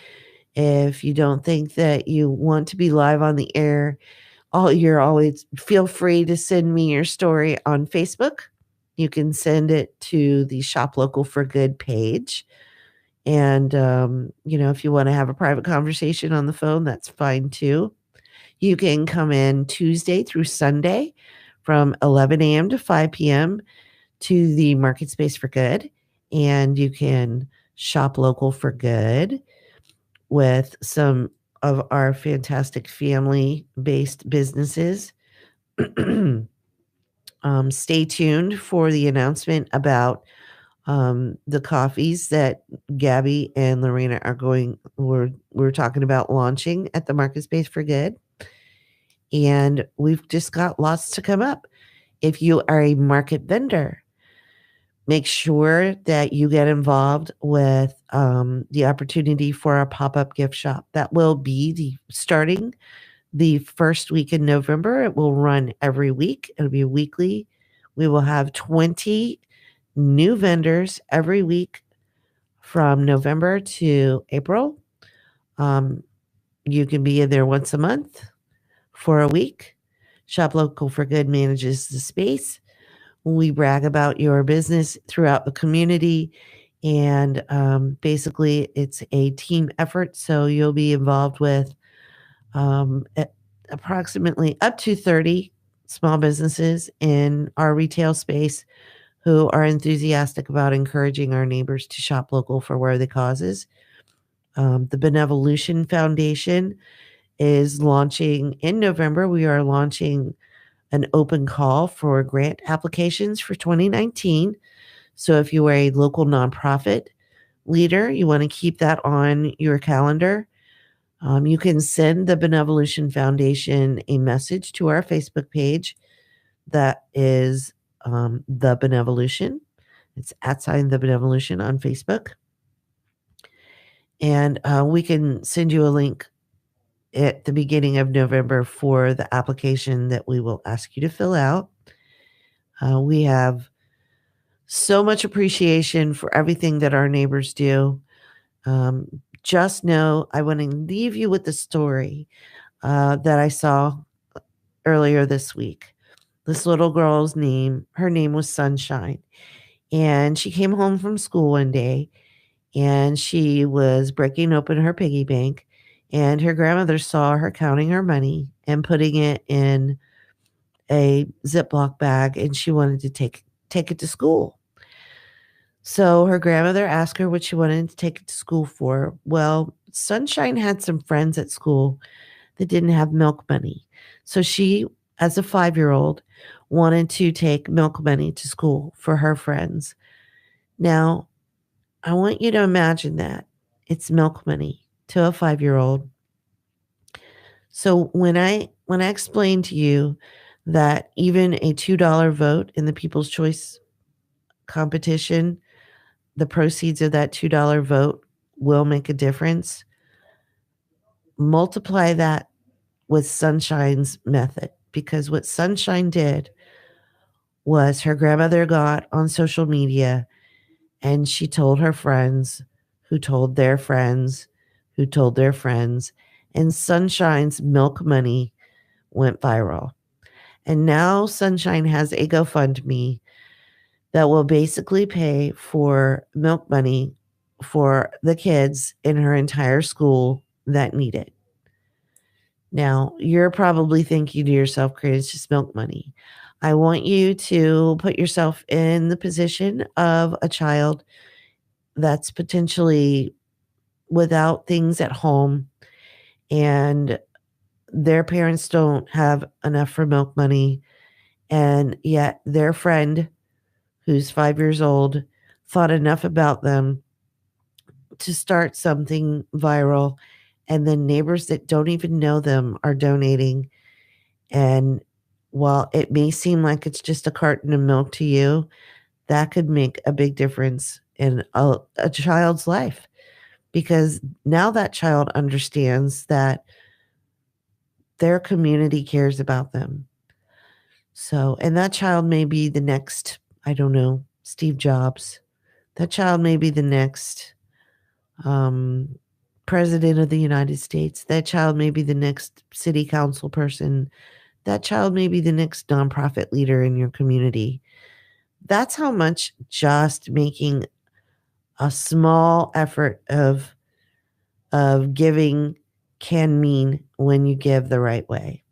If you don't think that you want to be live on the air, you're always feel free to send me your story on Facebook. You can send it to the Shop Local for Good page. And, if you want to have a private conversation on the phone, that's fine too. You can come in Tuesday through Sunday from 11 a.m. to 5 p.m. to the MarketSpace for Good. And you can shop local for good with some of our fantastic family-based businesses. Stay tuned for the announcement about the coffees that Gaby and Lorena we're talking about launching at the MarketSpace for Good. And we've just got lots to come up. If you are a market vendor, make sure that you get involved with the opportunity for our pop-up gift shop. That will be starting the first week in November. It will run every week. It'll be weekly. We will have 20 new vendors every week from November to April. You can be in there once a month for a week. Shop Local for Good manages the space. We brag about your business throughout the community, and basically it's a team effort. So you'll be involved with approximately up to 30 small businesses in our retail space who are enthusiastic about encouraging our neighbors to shop local for worthy causes. The Benevolution Foundation is launching in November. We are launching an open call for grant applications for 2019. So if you are a local nonprofit leader, you want to keep that on your calendar. You can send the Benevolution Foundation a message to our Facebook page. That is The Benevolution. It's @ The Benevolution on Facebook. And we can send you a link at the beginning of November for the application that we will ask you to fill out. We have so much appreciation for everything that our neighbors do. Just know I want to leave you with the story that I saw earlier this week. This little girl's her name was Sunshine. And she came home from school one day and she was breaking open her piggy bank. And her grandmother saw her counting her money and putting it in a Ziploc bag, and she wanted to take it to school. So her grandmother asked her what she wanted to take it to school for. Well, Sunshine had some friends at school that didn't have milk money. So she, as a 5-year-old, wanted to take milk money to school for her friends. Now, I want you to imagine that. It's milk money to a 5-year-old. So when I explain to you that even a $2 vote in the People's Choice competition, the proceeds of that $2 vote will make a difference, multiply that with Sunshine's method. Because what Sunshine did was her grandmother got on social media and she told her friends who told their friends who told their friends, and Sunshine's milk money went viral. And now Sunshine has a GoFundMe that will basically pay for milk money for the kids in her entire school that need it. Now, you're probably thinking to yourself, "Great, it's just milk money." I want you to put yourself in the position of a child that's potentially without things at home and their parents don't have enough for milk money, and yet their friend who's 5 years old thought enough about them to start something viral, and then neighbors that don't even know them are donating. And while it may seem like it's just a carton of milk to you, that could make a big difference in a child's life, because now that child understands that their community cares about them. So, and that child may be the next, I don't know, Steve Jobs. That child may be the next president of the United States. That child may be the next city council person. That child may be the next nonprofit leader in your community. That's how much just making a small effort of giving can mean when you give the right way.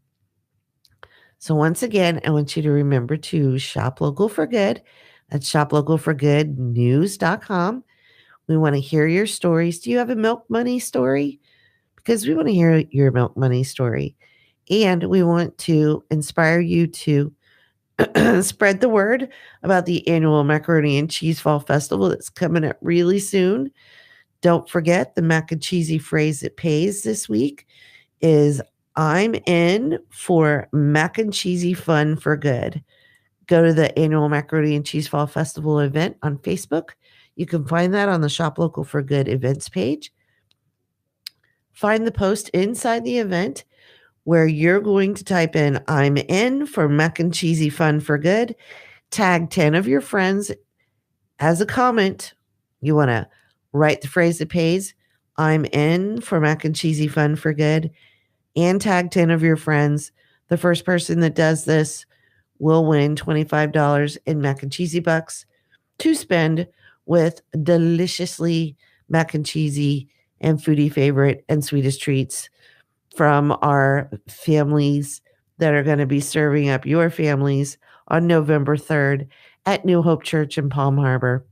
So once again, I want you to remember to shop local for good. That's shoplocalforgoodnews.com. We want to hear your stories. Do you have a milk money story? Because we want to hear your milk money story. And we want to inspire you to spread the word about the annual Macaroni and Cheese Fall Festival that's coming up really soon. Don't forget the mac and cheesy phrase that pays this week is I'm in for mac and cheesy fun for good. Go to the annual Macaroni and Cheese Fall Festival event on Facebook. You can find that on the Shop Local for Good events page. Find the post inside the event where you're going to type in I'm in for mac and cheesy fun for good. Tag 10 of your friends as a comment. You want to write the phrase that pays. I'm in for mac and cheesy fun for good. And tag 10 of your friends. The first person that does this will win $25 in mac and cheesy bucks to spend with deliciously mac and cheesy and foodie favorite and sweetest treats from our families that are going to be serving up your families on November 3rd at New Hope Church in Palm Harbor.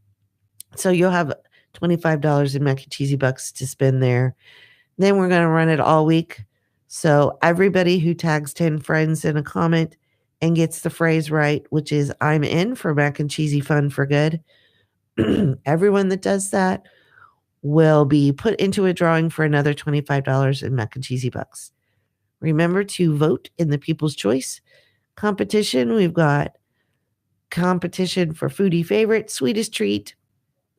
So you'll have $25 in mac and cheesy bucks to spend there. Then we're going to run it all week. So everybody who tags 10 friends in a comment and gets the phrase right, which is I'm in for mac and cheesy fun for good, everyone that does that will be put into a drawing for another $25 in mac and cheesy bucks. Remember to vote in the People's Choice competition. We've got competition for foodie favorite, sweetest treat,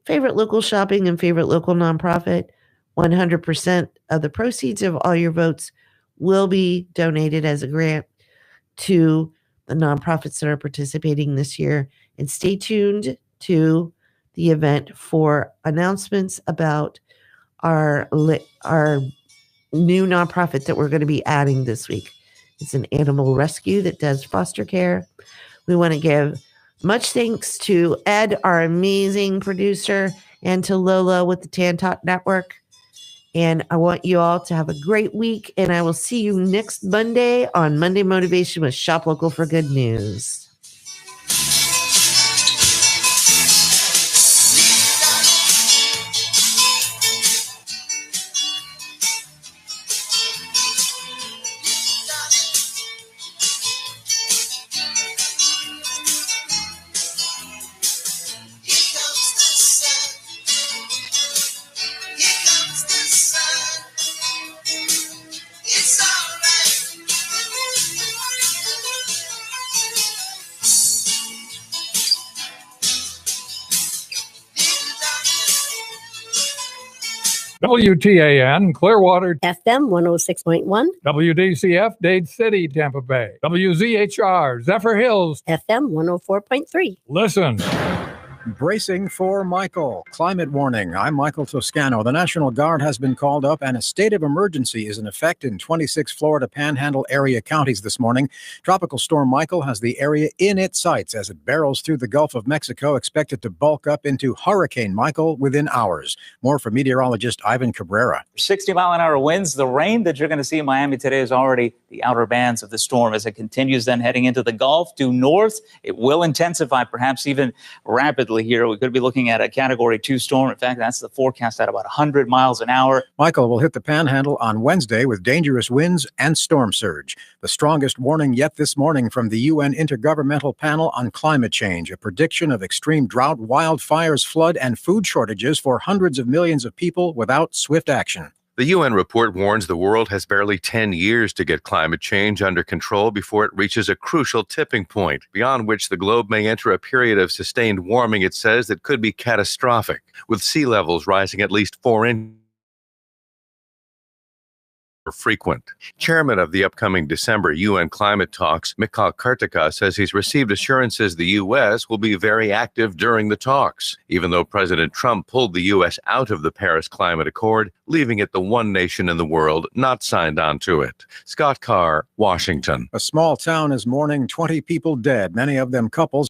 favorite local shopping, and favorite local nonprofit. 100% of the proceeds of all your votes will be donated as a grant to the nonprofits that are participating this year. And stay tuned to the event for announcements about our new nonprofit that we're going to be adding this week. It's an animal rescue that does foster care. We want to give much thanks to Ed, our amazing producer, and to Lola with the Tan Talk Network. And I want you all to have a great week. And I will see you next Monday on Monday Motivation with Shop Local for Good News.
WTAN, Clearwater,
FM 106.1,
WDCF, Dade City, Tampa Bay, WZHR, Zephyr Hills,
FM 104.3.
Listen.
Bracing for Michael. Climate warning. I'm Michael Toscano. The National Guard has been called up and a state of emergency is in effect in 26 Florida Panhandle area counties this morning. Tropical Storm Michael has the area in its sights as it barrels through the Gulf of Mexico, expected to bulk up into Hurricane Michael within hours. More from meteorologist Ivan Cabrera.
60-mile-an-hour winds. The rain that you're going to see in Miami today is already the outer bands of the storm as it continues then heading into the Gulf due north. It will intensify, perhaps even rapidly here. We could be looking at a Category 2 storm. In fact, that's the forecast at about 100 miles an hour.
Michael will hit the Panhandle on Wednesday with dangerous winds and storm surge. The strongest warning yet this morning from the UN Intergovernmental Panel on Climate Change, a prediction of extreme drought, wildfires, flood, and food shortages for hundreds of millions of people without swift action.
The UN report warns the world has barely 10 years to get climate change under control before it reaches a crucial tipping point, beyond which the globe may enter a period of sustained warming, it says, that could be catastrophic, with sea levels rising at least 4 inches. Frequent. Chairman of the upcoming December UN climate talks, Mikhail Kartika, says he's received assurances the U.S. will be very active during the talks, even though President Trump pulled the U.S. out of the Paris Climate Accord, leaving it the one nation in the world not signed on to it. Scott Carr, Washington.
A small town is mourning 20 people dead, many of them couples.